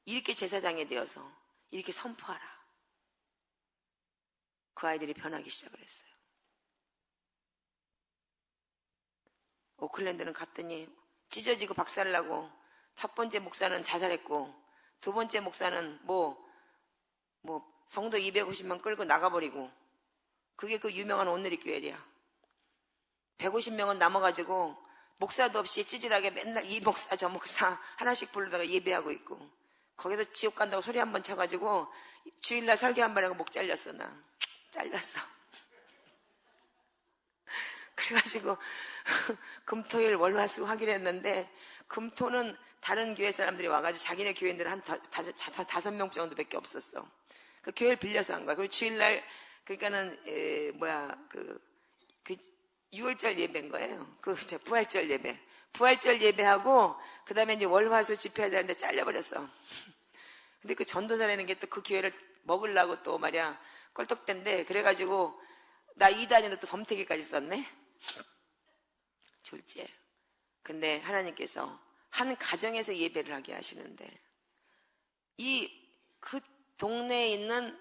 S2: 이렇게 제사장이 되어서 이렇게 선포하라. 그 아이들이 변하기 시작을 했어요. 오클랜드는 갔더니 찢어지고 박살나고 첫 번째 목사는 자살했고 두 번째 목사는 성도 250명 끌고 나가버리고 그게 그 유명한 온누리 교회야. 150명은 남아가지고 목사도 없이 찌질하게 맨날 이 목사 저 목사 하나씩 부르다가 예배하고 있고 거기서 지옥 간다고 소리 한번 쳐가지고 주일날 설교 한 번 하고 목 잘렸어. 나 잘렸어. 그래가지고 금토일 월화수 하기로 했는데 금토는 다른 교회 사람들이 와가지고 자기네 교인들 한 5명 정도밖에 없었어. 그 교회를 빌려서 한 거야. 그리고 주일날 그러니까는 6월절 예배인 거예요. 부활절 예배. 부활절 예배하고, 그 다음에 이제 월화수 집회하자는데 잘려버렸어. 근데 그 전도사라는 게 또 그 교회를 먹으려고 또 말이야, 껄떡댄데, 그래가지고, 나 2단위로 또 덤태기까지 썼네? 졸지에. 근데 하나님께서 한 가정에서 예배를 하게 하시는데, 그 동네에 있는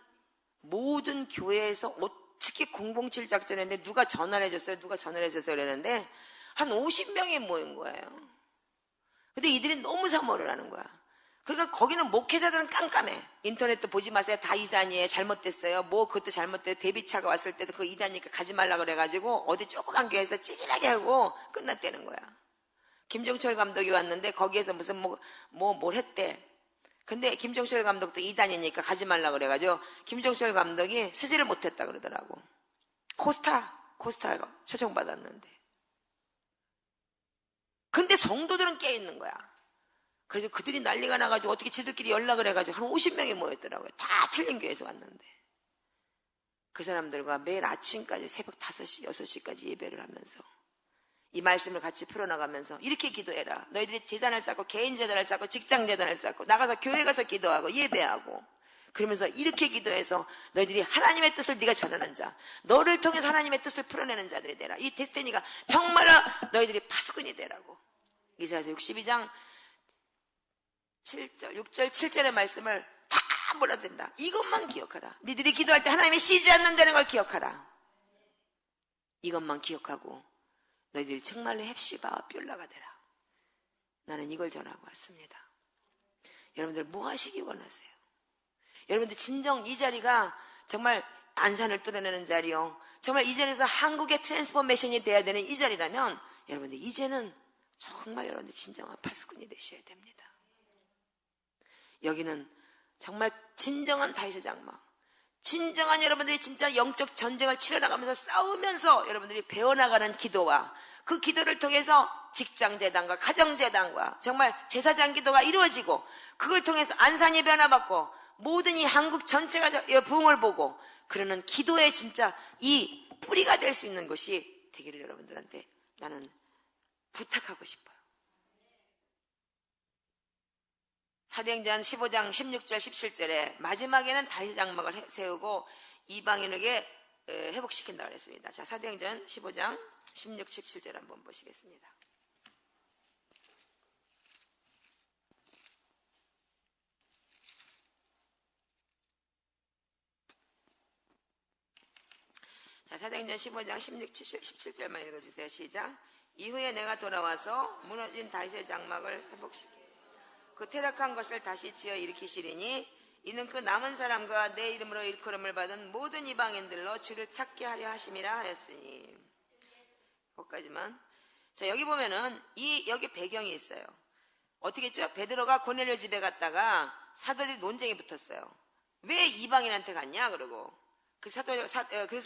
S2: 모든 교회에서 특히 007 작전했는데 누가 전화를 해줬어요? 그랬는데 한 50명이 모인 거예요. 근데 이들이 너무 사모를 하는 거야. 그러니까 거기는 목회자들은 깜깜해. 인터넷도 보지 마세요. 다 이단이에요. 잘못됐어요. 그것도 잘못됐어요. 데뷔차가 왔을 때도 그 이단이니까 가지 말라 그래가지고 어디 조그만 교회에서 찌질하게 하고 끝났다는 거야. 김종철 감독이 왔는데 거기에서 무슨 뭘 했대. 근데 김종철 감독도 이단이니까 가지 말라 그래가지고 김종철 감독이 수지를 못했다 그러더라고. 코스타가 초청받았는데. 근데 성도들은 깨있는 거야. 그래서 그들이 난리가 나가지고 어떻게 지들끼리 연락을 해가지고 한 50명이 모였더라고요. 다 틀린 교회에서 왔는데. 그 사람들과 매일 아침까지 새벽 5시, 6시까지 예배를 하면서 이 말씀을 같이 풀어나가면서 이렇게 기도해라. 너희들이 재단을 쌓고 개인 재단을 쌓고 직장 재단을 쌓고 나가서 교회 가서 기도하고 예배하고 그러면서 이렇게 기도해서 너희들이 하나님의 뜻을 네가 전하는 자, 너를 통해서 하나님의 뜻을 풀어내는 자들이 되라. 이 데스티니가 정말로 너희들이 파수꾼이 되라고. 이사야서 62장 6절 7절의 말씀을 다 몰아든다. 이것만 기억하라. 너희들이 기도할 때 하나님이 쉬지 않는다는 걸 기억하라. 이것만 기억하고 너희들이 정말로 헵시바와 뷸라가 되라. 나는 이걸 전하고 왔습니다. 여러분들 뭐 하시기 원하세요? 여러분들 진정 이 자리가 정말 안산을 뚫어내는 자리요. 정말 이 자리에서 한국의 트랜스포메이션이 돼야 되는 이 자리라면 여러분들 이제는 정말 여러분들 진정한 파수꾼이 되셔야 됩니다. 여기는 정말 진정한 다윗의 장막, 진정한 여러분들이 진짜 영적 전쟁을 치러나가면서 싸우면서 여러분들이 배워나가는 기도와 그 기도를 통해서 직장재단과 가정재단과 정말 제사장 기도가 이루어지고 그걸 통해서 안산이 변화받고 모든 이 한국 전체가 부흥을 보고 그러는 기도의 진짜 이 뿌리가 될 수 있는 것이 되기를 여러분들한테 나는 부탁하고 싶어요. 사도행전 15장 16절 17절에 마지막에는 다윗의 장막을 세우고 이방인에게 회복시킨다고 그랬습니다. 자, 사도행전 15장 16, 17절 한번 보시겠습니다. 자, 사도행전 15장 16, 17절만 읽어주세요. 시작. 이후에 내가 돌아와서 무너진 다윗의 장막을 회복시키고 그 퇴락한 것을 다시 지어 일으키시리니 이는 그 남은 사람과 내 이름으로 일컬음을 받은 모든 이방인들로 주를 찾게 하려 하심이라 하였으니. 거기까지만. 자, 여기 보면은 여기 배경이 있어요. 어떻게 했죠? 베드로가 고넬료 집에 갔다가 사도들이 논쟁이 붙었어요. 왜 이방인한테 갔냐? 그러고 그래서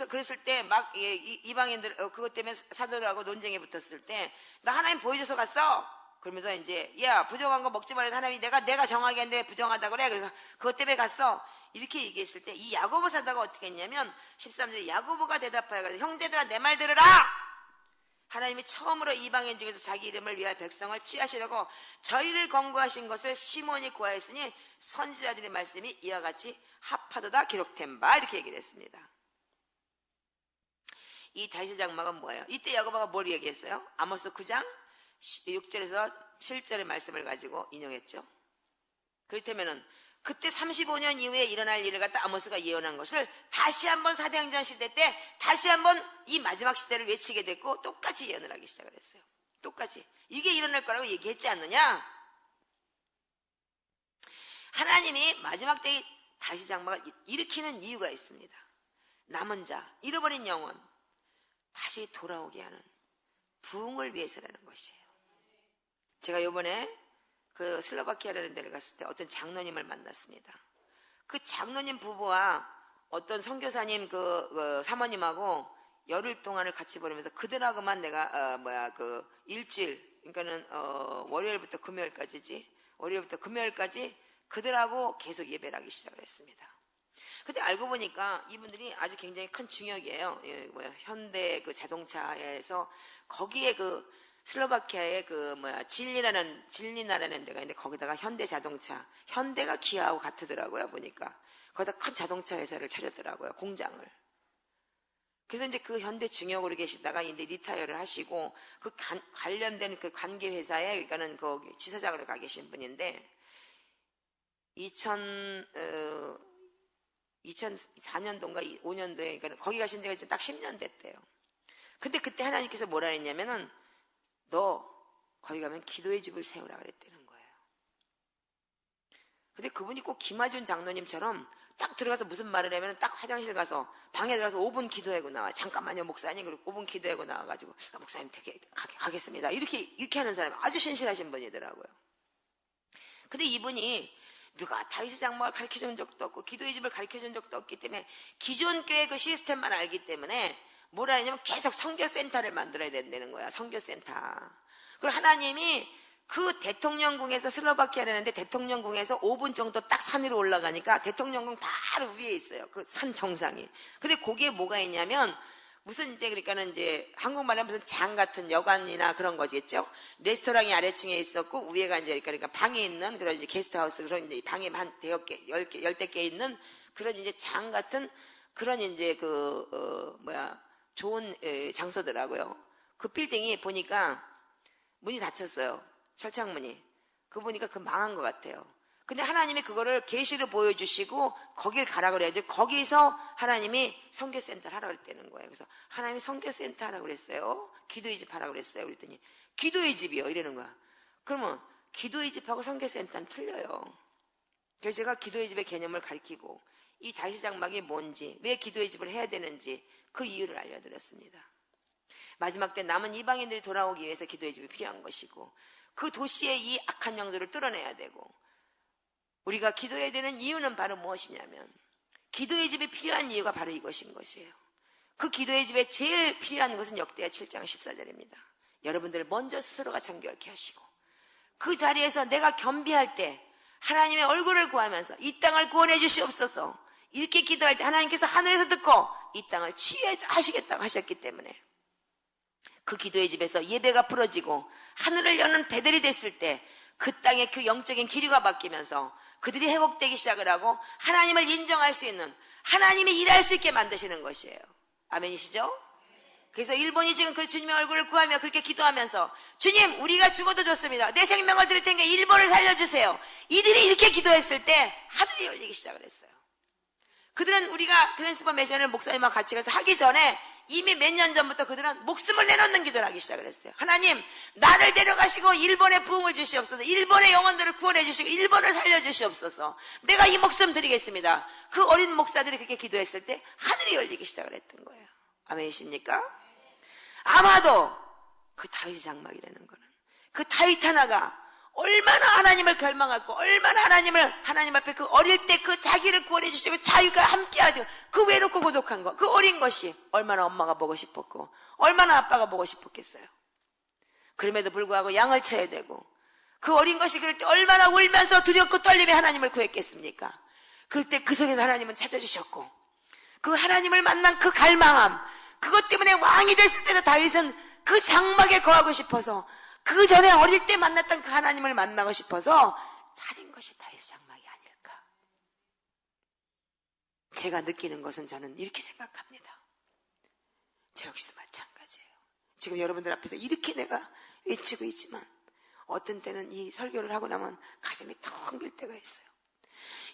S2: 그랬을 때 막 이방인들 그것 때문에 사도들하고 논쟁이 붙었을 때 나 하나님 보여줘서 갔어. 그러면서 이제 야 부정한 거 먹지 말라 하나님이 내가 정하게 했는데 부정하다 그래. 그래서 그것 때문에 갔어. 이렇게 얘기했을 때 이 야고보 사도가 어떻게 했냐면 13절에 야고보가 대답하여 형제들아 내 말 들으라. 하나님이 처음으로 이방인 중에서 자기 이름을 위하여 백성을 취하시려고 저희를 권고하신 것을 시몬이 구하였으니 선지자들의 말씀이 이와 같이 합하도다 기록된 바. 이렇게 얘기를 했습니다. 이 다윗의 장막은 뭐예요? 이때 야고보가 뭘 얘기했어요? 아모스 9장 6절에서 7절의 말씀을 가지고 인용했죠. 그렇다면은 그때 35년 이후에 일어날 일을 갖다 아모스가 예언한 것을 다시 한번 사도행전 시대 때 다시 한번 이 마지막 시대를 외치게 됐고 똑같이 예언을 하기 시작을 했어요. 똑같이 이게 일어날 거라고 얘기했지 않느냐? 하나님이 마지막 때의 다시 장막을 일으키는 이유가 있습니다. 남은 자, 잃어버린 영혼 다시 돌아오게 하는 부흥을 위해서라는 것이에요. 제가 이번에 그 슬로바키아라는 데를 갔을 때 어떤 장로님을 만났습니다. 그 장로님 부부와 어떤 선교사님 그 사모님하고 열흘 동안을 같이 보내면서 그들하고만 내가 일주일 그러니까는 월요일부터 금요일까지지 월요일부터 금요일까지 그들하고 계속 예배를 하기 시작을 했습니다. 근데 알고 보니까 이분들이 아주 굉장히 큰 중역이에요. 현대 그 자동차에서 거기에 그 슬로바키아에 질리나라는 데가 있는데 거기다가 현대 자동차, 현대가 기아하고 같으더라고요. 보니까 거기다 큰 자동차 회사를 차렸더라고요. 공장을. 그래서 이제 그 현대 중역으로 계시다가 이제 리타이어를 하시고 그 관련된 그 관계 회사에 그러니까는 거기 지사장으로 가 계신 분인데 2004년도인가 5년도에 그러니까 거기 가신 지가 이제 딱 10년 됐대요. 근데 그때 하나님께서 뭐라 했냐면은 너 거기 가면 기도의 집을 세우라 그랬다는 거예요. 근데 그분이 꼭 김하준 장로님처럼 딱 들어가서 무슨 말을 하면 딱 화장실 가서 방에 들어가서 5분 기도하고 나와. 잠깐만요 목사님. 그리고 5분 기도하고 나와가지고 목사님 되게 가겠습니다. 이렇게 하는 사람이 아주 신실하신 분이더라고요. 근데 이분이 누가 다윗의 장막을 가르쳐준 적도 없고 기도의 집을 가르쳐준 적도 없기 때문에 기존 교회 그 시스템만 알기 때문에 뭐라 하냐면 계속 선교센터를 만들어야 된다는 거야. 선교센터. 그리고 하나님이 그 대통령궁에서 슬로바키아라는데 대통령궁에서 5분 정도 딱 산 위로 올라가니까 대통령궁 바로 위에 있어요. 그 산 정상이. 근데 거기에 뭐가 있냐면 무슨 이제 그러니까는 이제 한국말로 무슨 장 같은 여관이나 그런 거겠죠. 레스토랑이 아래층에 있었고 위에가 이제 그러니까 방에 있는 그런 이제 게스트하우스 그런 이제 방에 한 대여 개, 10대 개 있는 그런 이제 장 같은 그런 이제 좋은 장소더라고요. 그 빌딩이 보니까 문이 닫혔어요. 철창문이. 그거 보니까 그 망한 것 같아요. 근데 하나님이 그거를 계시를 보여주시고 거길 가라 그래야지. 거기서 하나님이 선교센터를 하라고 그랬다는 거예요. 그래서 하나님이 선교센터 하라고 그랬어요. 기도의 집 하라고 그랬어요. 그랬더니 기도의 집이요 이러는 거야. 그러면 기도의 집하고 선교센터는 틀려요. 그래서 제가 기도의 집의 개념을 가르치고 이 다윗의 장막이 뭔지, 왜 기도의 집을 해야 되는지 그 이유를 알려드렸습니다. 마지막 때 남은 이방인들이 돌아오기 위해서 기도의 집이 필요한 것이고 그 도시의 이 악한 영들을 뚫어내야 되고 우리가 기도해야 되는 이유는 바로 무엇이냐면 기도의 집이 필요한 이유가 바로 이것인 것이에요. 그 기도의 집에 제일 필요한 것은 역대하 7장 14절입니다. 여러분들 먼저 스스로가 정결케 하시고 그 자리에서 내가 겸비할 때 하나님의 얼굴을 구하면서 이 땅을 구원해 주시옵소서 이렇게 기도할 때 하나님께서 하늘에서 듣고 이 땅을 취하시겠다고 하셨기 때문에 그 기도의 집에서 예배가 풀어지고 하늘을 여는 배들이 됐을 때 그 땅의 그 영적인 기류가 바뀌면서 그들이 회복되기 시작을 하고 하나님을 인정할 수 있는, 하나님이 일할 수 있게 만드시는 것이에요. 아멘이시죠? 그래서 일본이 지금 그 주님의 얼굴을 구하며 그렇게 기도하면서, 주님 우리가 죽어도 좋습니다, 내 생명을 드릴 테니까 일본을 살려주세요. 이들이 이렇게 기도했을 때 하늘이 열리기 시작을 했어요. 그들은, 우리가 트랜스포메이션을 목사님과 같이 가서 하기 전에 이미 몇 년 전부터 그들은 목숨을 내놓는 기도를 하기 시작을 했어요. 하나님, 나를 데려가시고 일본에 부흥을 주시옵소서. 일본의 영혼들을 구원해 주시고 일본을 살려주시옵소서. 내가 이 목숨 드리겠습니다. 그 어린 목사들이 그렇게 기도했을 때 하늘이 열리기 시작을 했던 거예요. 아멘이십니까? 아마도 그 다윗 장막이라는 거는, 그 다윗 하나가 얼마나 하나님을 갈망하고, 얼마나 하나님 앞에 그 어릴 때 그 자기를 구원해 주시고 자유가 함께하죠. 그 외롭고 고독한 거, 그 어린 것이 얼마나 엄마가 보고 싶었고 얼마나 아빠가 보고 싶었겠어요. 그럼에도 불구하고 양을 쳐야 되고, 그 어린 것이 그럴 때 얼마나 울면서 두렵고 떨림에 하나님을 구했겠습니까? 그럴 때 그 속에서 하나님은 찾아주셨고, 그 하나님을 만난 그 갈망함, 그것 때문에 왕이 됐을 때도 다윗은 그 장막에 거하고 싶어서, 그 전에 어릴 때 만났던 그 하나님을 만나고 싶어서 차린 것이 다윗 장막이 아닐까. 제가 느끼는 것은 저는 이렇게 생각합니다. 저 역시도 마찬가지예요. 지금 여러분들 앞에서 이렇게 내가 외치고 있지만 어떤 때는 이 설교를 하고 나면 가슴이 텅 빌 때가 있어요.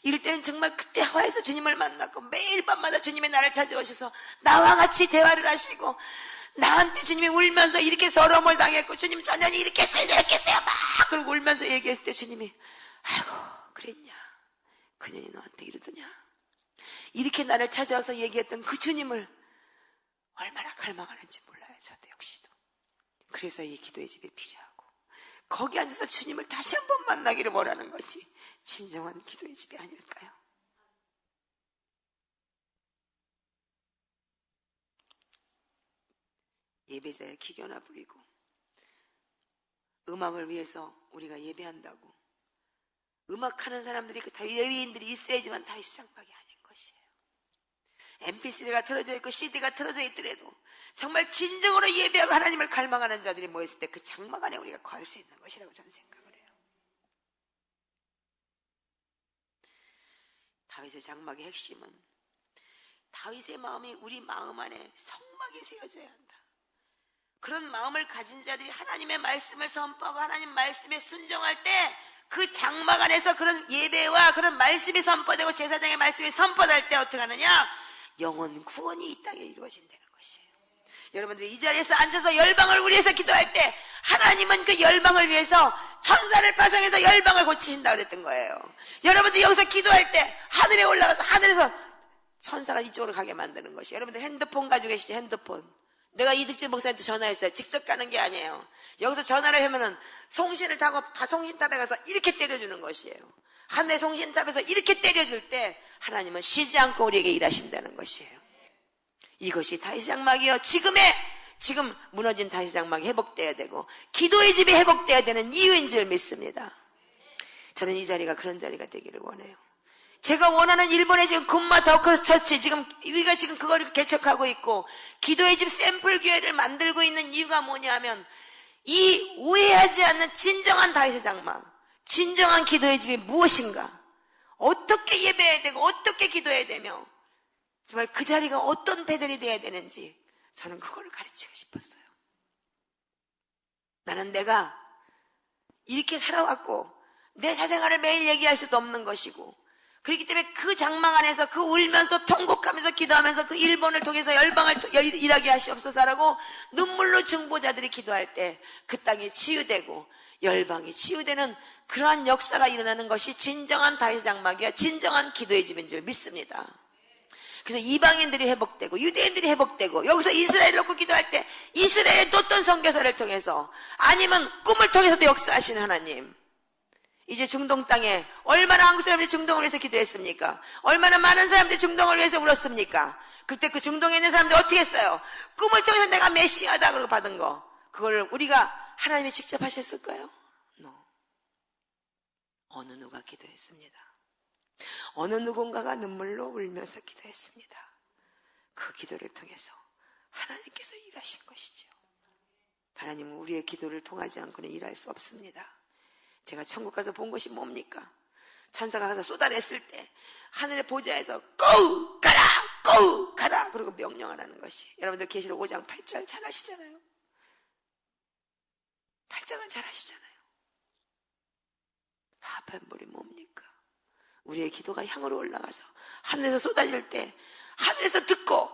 S2: 이럴 때는 정말 그때 하와이에서 주님을 만났고 매일 밤마다 주님의 나를 찾아오셔서 나와 같이 대화를 하시고, 나한테 주님이 울면서 이렇게 서러움을 당했고 주님 전년이 이렇게 했어요 저렇게 했어요 막 그러고 울면서 얘기했을 때 주님이, 아이고 그랬냐, 그년이 너한테 이러더냐, 이렇게 나를 찾아와서 얘기했던 그 주님을 얼마나 갈망하는지 몰라요. 저도 역시도. 그래서 이 기도의 집이 필요하고, 거기 앉아서 주님을 다시 한번 만나기를 원하는 것이 진정한 기도의 집이 아닐까요? 예배자의 기교나 부리고 음악을 위해서 우리가 예배한다고, 음악하는 사람들이 다 예외인들이 있어야지만 다윗 장막이 아닌 것이에요. mp3가 틀어져 있고 CD가 틀어져 있더라도 정말 진정으로 예배하고 하나님을 갈망하는 자들이 모였을 때 그 장막 안에 우리가 거할 수 있는 것이라고 저는 생각을 해요. 다윗의 장막의 핵심은 다윗의 마음이 우리 마음 안에 성막이 세워져야 한다. 그런 마음을 가진 자들이 하나님의 말씀을 선포하고 하나님 말씀에 순종할 때 그 장막 안에서 그런 예배와 그런 말씀이 선포되고 제사장의 말씀이 선포될 때 어떻게 하느냐? 영혼 구원이 이 땅에 이루어진다는 것이에요. 여러분들이 이 자리에서 앉아서 열방을 위해서 기도할 때 하나님은 그 열방을 위해서 천사를 파송해서 열방을 고치신다고 그랬던 거예요. 여러분들이 여기서 기도할 때 하늘에 올라가서 하늘에서 천사가 이쪽으로 가게 만드는 것이. 여러분들 핸드폰 가지고 계시죠? 핸드폰. 내가 이득진 목사님한테 전화했어요. 직접 가는 게 아니에요. 여기서 전화를 하면은 송신을 타고 송신탑에 가서 이렇게 때려주는 것이에요. 하늘의 송신탑에서 이렇게 때려줄 때 하나님은 쉬지 않고 우리에게 일하신다는 것이에요. 이것이 다윗 장막이요. 지금 무너진 다윗 장막이 회복돼야 되고 기도의 집이 회복돼야 되는 이유인 줄 믿습니다. 저는 이 자리가 그런 자리가 되기를 원해요. 제가 원하는 일본의 지금 군마 더크스 처치, 우리가 지금 그거를 개척하고 있고, 기도의 집 샘플 교회를 만들고 있는 이유가 뭐냐 하면, 이 오해하지 않는 진정한 다윗의 장막, 진정한 기도의 집이 무엇인가, 어떻게 예배해야 되고, 어떻게 기도해야 되며, 정말 그 자리가 어떤 배들이 돼야 되는지, 저는 그거를 가르치고 싶었어요. 나는 내가 이렇게 살아왔고, 내 사생활을 매일 얘기할 수도 없는 것이고, 그렇기 때문에 그 장막 안에서 그 울면서 통곡하면서 기도하면서 그 일본을 통해서 열방을 일하게 하시옵소서라고 눈물로 중보자들이 기도할 때 그 땅이 치유되고 열방이 치유되는 그러한 역사가 일어나는 것이 진정한 다윗 장막이야, 진정한 기도의 집인 줄 믿습니다. 그래서 이방인들이 회복되고 유대인들이 회복되고 여기서 이스라엘을 놓고 기도할 때 이스라엘의 떴던 선교사를 통해서 아니면 꿈을 통해서도 역사하시는 하나님, 이제 중동 땅에 얼마나 한국 사람들이 중동을 위해서 기도했습니까? 얼마나 많은 사람들이 중동을 위해서 울었습니까? 그때 그 중동에 있는 사람들이 어떻게 했어요? 꿈을 통해서 내가 메시아다 그러고 받은 거, 그걸 우리가 하나님이 직접 하셨을까요? No. 어느 누가 기도했습니다. 어느 누군가가 눈물로 울면서 기도했습니다. 그 기도를 통해서 하나님께서 일하신 것이죠. 하나님은 우리의 기도를 통하지 않고는 일할 수 없습니다. 제가 천국 가서 본 것이 뭡니까? 천사가 가서 쏟아냈을 때 하늘의 보좌에서 고! 가라! 고! 가라! 그리고 명령을 하는 것이, 여러분들 계시록 5장 8절 잘 아시잖아요. 8장을 잘 아시잖아요. 하판볼이 뭡니까? 우리의 기도가 향으로 올라가서 하늘에서 쏟아질 때, 하늘에서 듣고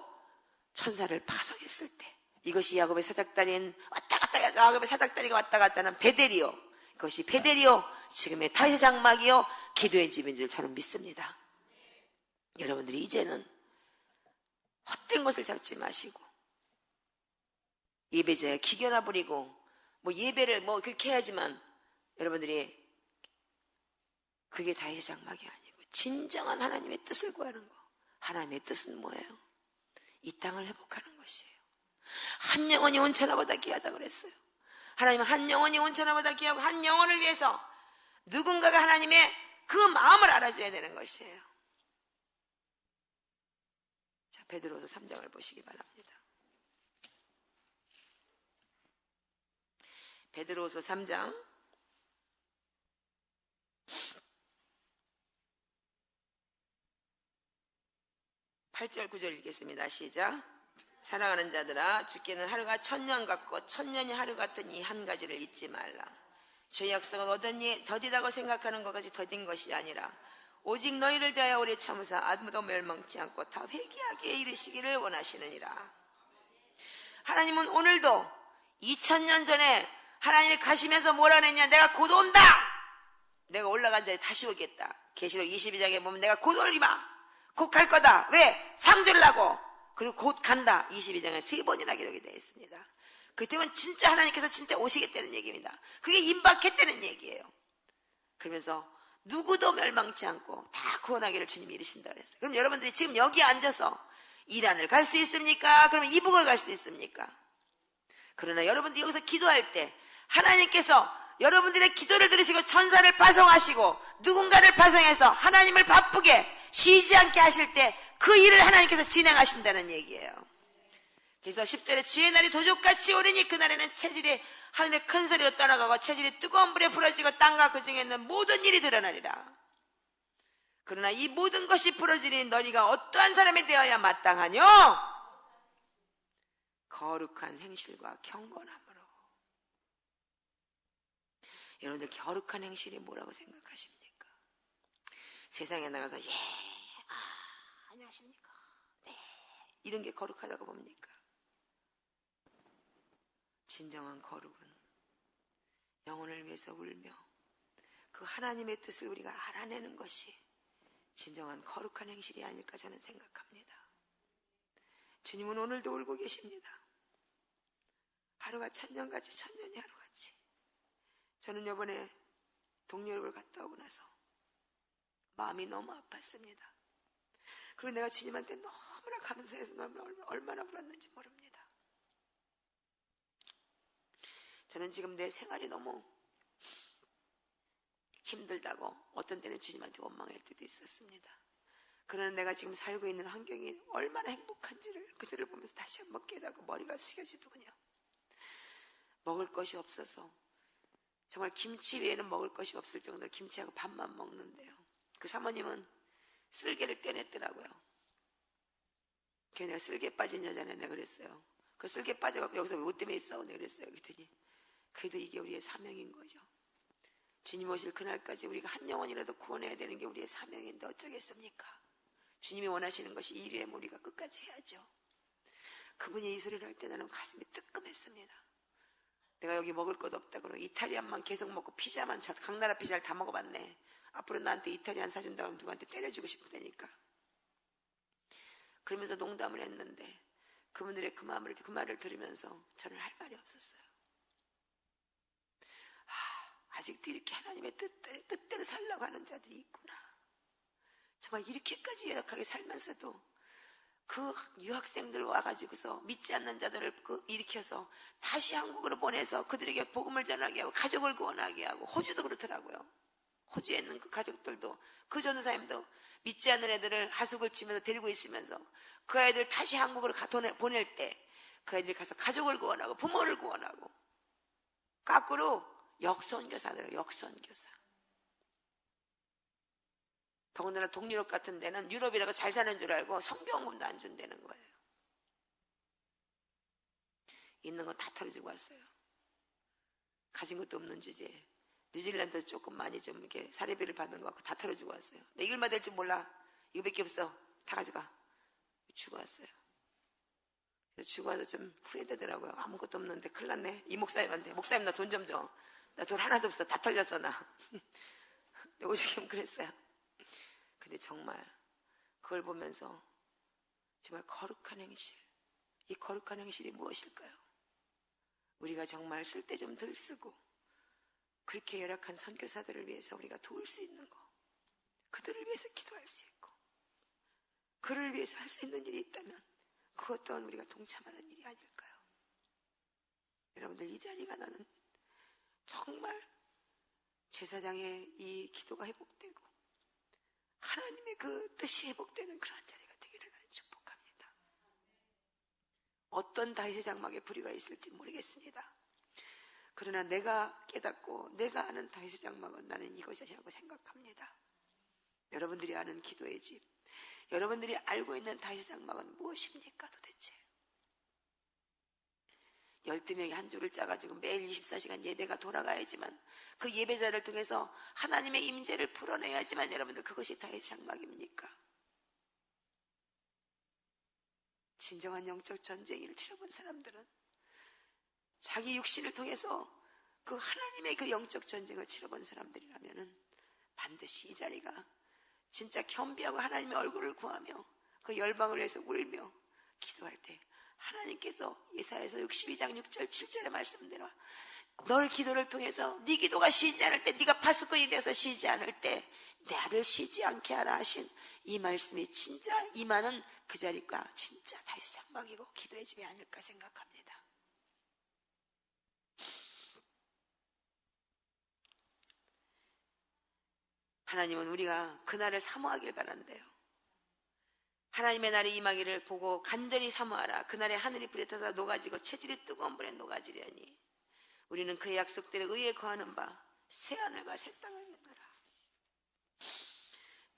S2: 천사를 파송했을 때, 이것이 야곱의 사닥다리인 왔다 갔다, 야곱의 사닥다리가 왔다 갔다 하는 베델이요, 그것이 베델이요 지금의 다윗의 장막이요 기도의 집인 줄 저는 믿습니다. 여러분들이 이제는 헛된 것을 잡지 마시고, 예배자에 기겨나 부리고 뭐 예배를 뭐 그렇게 해야지만, 여러분들이 그게 다윗의 장막이 아니고 진정한 하나님의 뜻을 구하는 거. 하나님의 뜻은 뭐예요? 이 땅을 회복하는 것이에요. 한 영혼이 온 천하보다 귀하다고 그랬어요. 하나님은 한 영혼이 온 천하보다 귀하고, 한 영혼을 위해서 누군가가 하나님의 그 마음을 알아줘야 되는 것이에요. 자, 베드로서 3장을 보시기 바랍니다. 베드로서 3장 8절 9절 읽겠습니다. 시작. 사랑하는 자들아, 죽기는 하루가 1000년 같고 1000년이 하루 같은 이 한 가지를 잊지 말라. 주의 약속은 얻었니 더디다고 생각하는 것까지 더딘 것이 아니라 오직 너희를 대하여 오래 참으사 아무도 멸망치 않고 다 회개하기에 이르시기를 원하시느니라. 하나님은 오늘도 2000년 전에 하나님이 가시면서 뭐라 했냐? 내가 곧 온다. 내가 올라간 자리에 다시 오겠다. 계시록 22장에 보면 내가 곧 올리마, 곧 갈 거다. 왜? 상 주려고. 그리고 곧 간다. 22장에 3번이나 기록이 되어 있습니다. 그때면 진짜 하나님께서 진짜 오시겠다는 얘기입니다. 그게 임박했다는 얘기예요. 그러면서 누구도 멸망치 않고 다 구원하기를 주님이 이르신다 그랬어요. 그럼 여러분들이 지금 여기 앉아서 이란을 갈 수 있습니까? 그러면 이북을 갈 수 있습니까? 그러나 여러분들이 여기서 기도할 때 하나님께서 여러분들의 기도를 들으시고 천사를 파송하시고 누군가를 파송해서 하나님을 바쁘게 쉬지 않게 하실 때 그 일을 하나님께서 진행하신다는 얘기예요. 그래서 10절에 주의 날이 도적같이 오르니 그날에는 체질이 하늘의 큰 소리로 떠나가고 체질이 뜨거운 불에 부러지고 땅과 그 중에 있는 모든 일이 드러나리라. 그러나 이 모든 것이 부러지니 너희가 어떠한 사람이 되어야 마땅하뇨? 거룩한 행실과 경건함으로. 여러분들 거룩한 행실이 뭐라고 생각하십니까? 세상에 나가서 안녕하십니까? 네, 이런 게 거룩하다고 봅니까? 진정한 거룩은 영혼을 위해서 울며 그 하나님의 뜻을 우리가 알아내는 것이 진정한 거룩한 행실이 아닐까 저는 생각합니다. 주님은 오늘도 울고 계십니다. 하루가 1000년같이 1000년이 하루같이. 저는 이번에 동유럽을 갔다 오고 나서 마음이 너무 아팠습니다. 그리고 내가 주님한테 너무나 감사해서 얼마나 울었는지 모릅니다. 저는 지금 내 생활이 너무 힘들다고 어떤 때는 주님한테 원망할 때도 있었습니다. 그러나 내가 지금 살고 있는 환경이 얼마나 행복한지를 그들을 보면서 다시 한번 깨닫고 머리가 숙여지더군요. 먹을 것이 없어서 정말 김치 외에는 먹을 것이 없을 정도로 김치하고 밥만 먹는데요. 그 사모님은 쓸개를 떼냈더라고요. 걔 내가 쓸개 빠진 여자네 내가 그랬어요. 그 쓸개 빠져갖고 여기서 뭐 때문에 있어? 내가 그랬어요. 그랬더니 그래도 이게 우리의 사명인 거죠. 주님 오실 그날까지 우리가 한 영혼이라도 구원해야 되는 게 우리의 사명인데 어쩌겠습니까? 주님이 원하시는 것이 이 일에 우리가 끝까지 해야죠. 그분이 이 소리를 할 때 나는 가슴이 뜨끔했습니다. 내가 여기 먹을 것 없다 그러고 이탈리안만 계속 먹고 피자만 각 나라 피자를 다 먹어봤네. 앞으로 나한테 이탈리안 사준다고 하면 누구한테 때려주고 싶다니까. 그러면서 농담을 했는데 그분들의 그 말을 들으면서 저는 할 말이 없었어요. 아직도 이렇게 하나님의 뜻대로 살려고 하는 자들이 있구나. 정말 이렇게까지 열악하게 살면서도 그 유학생들 와가지고서 믿지 않는 자들을 일으켜서 다시 한국으로 보내서 그들에게 복음을 전하게 하고 가족을 구원하게 하고, 호주도 그렇더라고요. 호주에 있는 그 가족들도, 그 전도사님도 믿지 않는 애들을 하숙을 치면서 데리고 있으면서 그 아이들 다시 한국으로 보낼 때 그 아이들이 가서 가족을 구원하고 부모를 구원하고, 거꾸로 역선교사들은 역선교사. 더군다나 동유럽 같은 데는 유럽이라고 잘 사는 줄 알고 성경음도 안 준다는 거예요. 있는 거 다 털어주고 왔어요. 가진 것도 없는 주제에 뉴질랜드 조금 많이 좀 이렇게 사례비를 받는 거 같고 다 털어주고 왔어요. 내 이거 얼마 될지 몰라. 이거밖에 없어. 다 가져가. 주고 왔어요. 주고 와서 좀 후회되더라고요. 아무것도 없는데 큰일 났네. 이 목사님한테 목사님 나 돈 좀 줘. 나 돈 하나도 없어. 다 털렸어 나. 오죽하면 그랬어요. 근데 정말 그걸 보면서 정말 거룩한 행실, 이 거룩한 행실이 무엇일까요? 우리가 정말 쓸 때 좀 덜 쓰고 그렇게 열악한 선교사들을 위해서 우리가 도울 수 있는 거, 그들을 위해서 기도할 수 있고 그를 위해서 할 수 있는 일이 있다면 그것 또한 우리가 동참하는 일이 아닐까요? 여러분들, 이 자리가 나는 정말 제사장의 이 기도가 회복되고 하나님의 그 뜻이 회복되는 그런 자리가 되기를 나는 축복합니다. 어떤 다윗의 장막에 불의가 있을지 모르겠습니다. 그러나 내가 깨닫고 내가 아는 다윗의 장막은 나는 이것이라고 생각합니다. 여러분들이 아는 기도의 집, 여러분들이 알고 있는 다윗의 장막은 무엇입니까 도대체? 12명이 한 줄을 짜가지고 매일 24시간 예배가 돌아가야지만 그 예배자를 통해서 하나님의 임재를 풀어내야지만 여러분들 그것이 다윗의 장막입니까? 진정한 영적 전쟁을 치러본 사람들은 자기 육신을 통해서 그 하나님의 그 영적 전쟁을 치러본 사람들이라면은 반드시 이 자리가 진짜 겸비하고 하나님의 얼굴을 구하며 그 열방을 위해서 울며 기도할 때 하나님께서 예사야서 62장 6절 7절의 말씀대로 널 기도를 통해서 네 기도가 쉬지 않을 때, 네가 파수꾼이 돼서 쉬지 않을 때 나를 쉬지 않게 하라 하신 이 말씀이 진짜 임하는 그 자리가 진짜 다윗의 장막이고 기도의 집이 아닐까 생각합니다. 하나님은 우리가 그날을 사모하길 바란대요. 하나님의 날이 임하기를 보고 간절히 사모하라. 그날에 하늘이 불에 타서 녹아지고 체질이 뜨거운 불에 녹아지려니 우리는 그의 약속대로 의에 거하는 바 새하늘과 새 땅을 믿노라.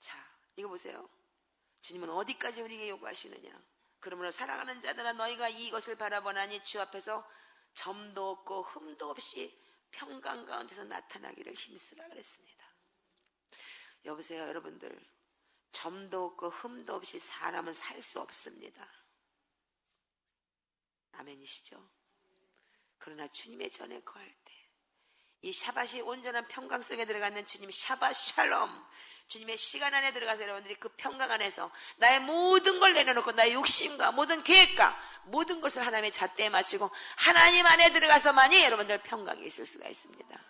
S2: 자, 이거 보세요. 주님은 어디까지 우리에게 요구하시느냐? 그러므로 사랑하는 자들아 너희가 이것을 바라보나니 주 앞에서 점도 없고 흠도 없이 평강 가운데서 나타나기를 힘쓰라 그랬습니다. 여보세요, 여러분들. 점도 없고 흠도 없이 사람은 살 수 없습니다. 아멘이시죠? 그러나 주님의 전에 거할 때 이 샤밧이 온전한 평강 속에 들어가는 주님 샤밧 샬롬, 주님의 시간 안에 들어가서 여러분들이 그 평강 안에서 나의 모든 걸 내려놓고 나의 욕심과 모든 계획과 모든 것을 하나님의 잣대에 맞추고 하나님 안에 들어가서만이 여러분들 평강이 있을 수가 있습니다.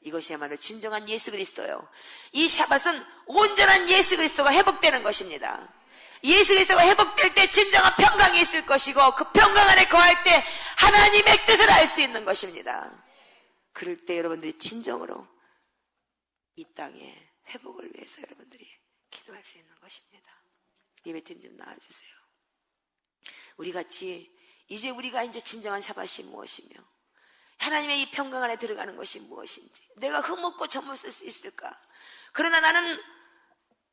S2: 이것이야말로 진정한 예수 그리스도요. 이 샤밧은 온전한 예수 그리스도가 회복되는 것입니다. 예수 그리스도가 회복될 때 진정한 평강이 있을 것이고 그 평강 안에 거할 때 하나님의 뜻을 알 수 있는 것입니다. 그럴 때 여러분들이 진정으로 이 땅의 회복을 위해서 여러분들이 기도할 수 있는 것입니다. 예배팀 좀 나와주세요. 우리 같이 이제 우리가 진정한 샤밧이 무엇이며 하나님의 이 평강 안에 들어가는 것이 무엇인지, 내가 흠없고 점없을 수 있을까? 그러나 나는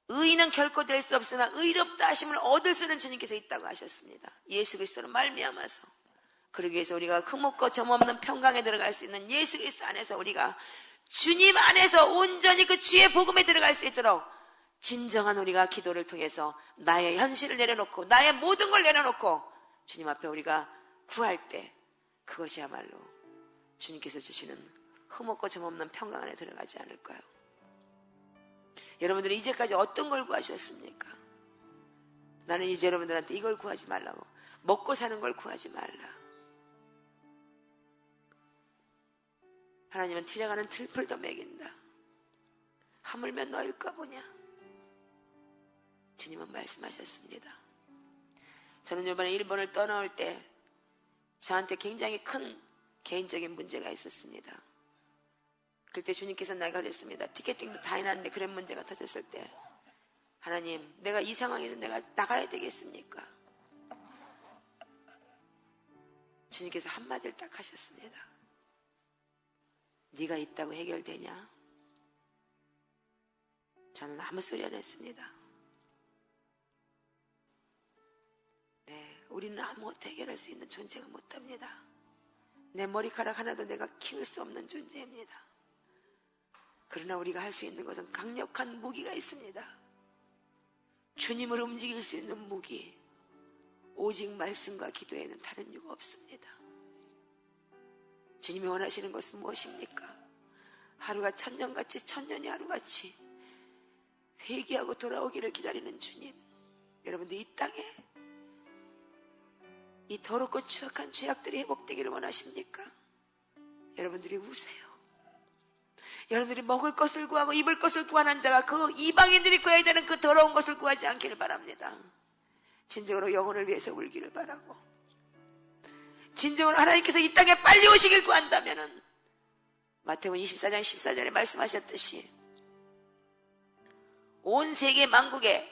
S2: 의인은 결코 될 수 없으나 의롭다 하심을 얻을 수 있는 주님께서 있다고 하셨습니다. 예수 그리스도로 말미암아서. 그러기 위해서 우리가 흠없고 점없는 평강에 들어갈 수 있는 예수 그리스도 안에서 우리가 주님 안에서 온전히 그 주의 복음에 들어갈 수 있도록 진정한 우리가 기도를 통해서 나의 현실을 내려놓고 나의 모든 걸 내려놓고 주님 앞에 우리가 구할 때 그것이야말로 주님께서 주시는 흠없고 점없는 평강 안에 들어가지 않을까요? 여러분들은 이제까지 어떤 걸 구하셨습니까? 나는 이제 여러분들한테 이걸 구하지 말라고, 먹고 사는 걸 구하지 말라. 하나님은 들여가는 들풀도 먹인다. 하물며 너일까 보냐? 주님은 말씀하셨습니다. 저는 이번에 일본을 떠나올 때 저한테 굉장히 큰 개인적인 문제가 있었습니다. 그때 주님께서 내가 그랬습니다. 티켓팅도 다 해놨는데 그런 문제가 터졌을 때 하나님, 내가 이 상황에서 내가 나가야 되겠습니까? 주님께서 한마디를 딱 하셨습니다. 네가 있다고 해결되냐? 저는 아무 소리 안 했습니다. 네, 우리는 아무것도 해결할 수 있는 존재가 못합니다. 내 머리카락 하나도 내가 키울 수 없는 존재입니다. 그러나 우리가 할 수 있는 것은 강력한 무기가 있습니다. 주님을 움직일 수 있는 무기, 오직 말씀과 기도에는 다른 이유가 없습니다. 주님이 원하시는 것은 무엇입니까? 하루가 천년같이, 천년이 하루같이 회개하고 돌아오기를 기다리는 주님. 여러분들 이 땅에 이 더럽고 추악한 죄악들이 회복되기를 원하십니까? 여러분들이 우세요. 여러분들이 먹을 것을 구하고 입을 것을 구하는 자가 그 이방인들이 구해야 되는 그 더러운 것을 구하지 않기를 바랍니다. 진정으로 영혼을 위해서 울기를 바라고, 진정으로 하나님께서 이 땅에 빨리 오시길 구한다면은 마태복음 24장 14절에 말씀하셨듯이 온 세계 만국에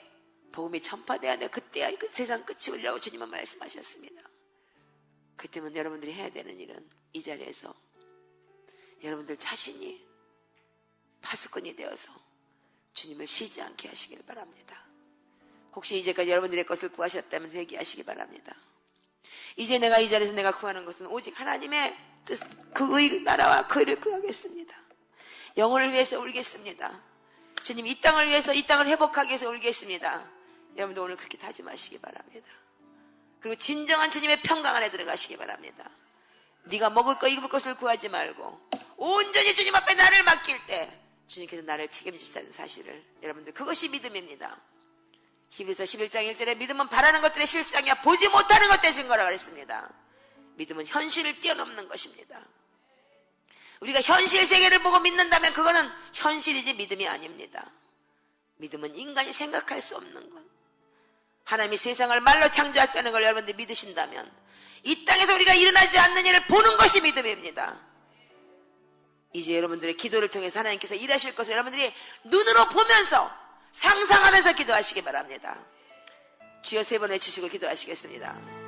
S2: 복음이 전파되어야 돼. 그때야 그 세상 끝이 오리라고 주님은 말씀하셨습니다. 그때면 여러분들이 해야 되는 일은 이 자리에서 여러분들 자신이 파수꾼이 되어서 주님을 쉬지 않게 하시길 바랍니다. 혹시 이제까지 여러분들의 것을 구하셨다면 회개하시기 바랍니다. 이제 내가 이 자리에서 내가 구하는 것은 오직 하나님의 뜻, 그의 나라와 그 의를 구하겠습니다. 영혼을 위해서 울겠습니다. 주님 이 땅을 위해서, 이 땅을 회복하기 위해서 울겠습니다. 여러분들 오늘 그렇게 다짐하시기 바랍니다. 그리고 진정한 주님의 평강 안에 들어가시기 바랍니다. 네가 먹을 거 입을 것을 구하지 말고 온전히 주님 앞에 나를 맡길 때 주님께서 나를 책임지시다는 사실을, 여러분들 그것이 믿음입니다. 히브리서 11장 1절에 믿음은 바라는 것들의 실상이야 보지 못하는 것 대신 거라고 그랬습니다. 믿음은 현실을 뛰어넘는 것입니다. 우리가 현실 세계를 보고 믿는다면 그거는 현실이지 믿음이 아닙니다. 믿음은 인간이 생각할 수 없는 것, 하나님이 세상을 말로 창조했다는 걸 여러분들이 믿으신다면 이 땅에서 우리가 일어나지 않는 일을 보는 것이 믿음입니다. 이제 여러분들의 기도를 통해서 하나님께서 일하실 것을 여러분들이 눈으로 보면서 상상하면서 기도하시기 바랍니다. 주여 3번 외치시고 기도하시겠습니다.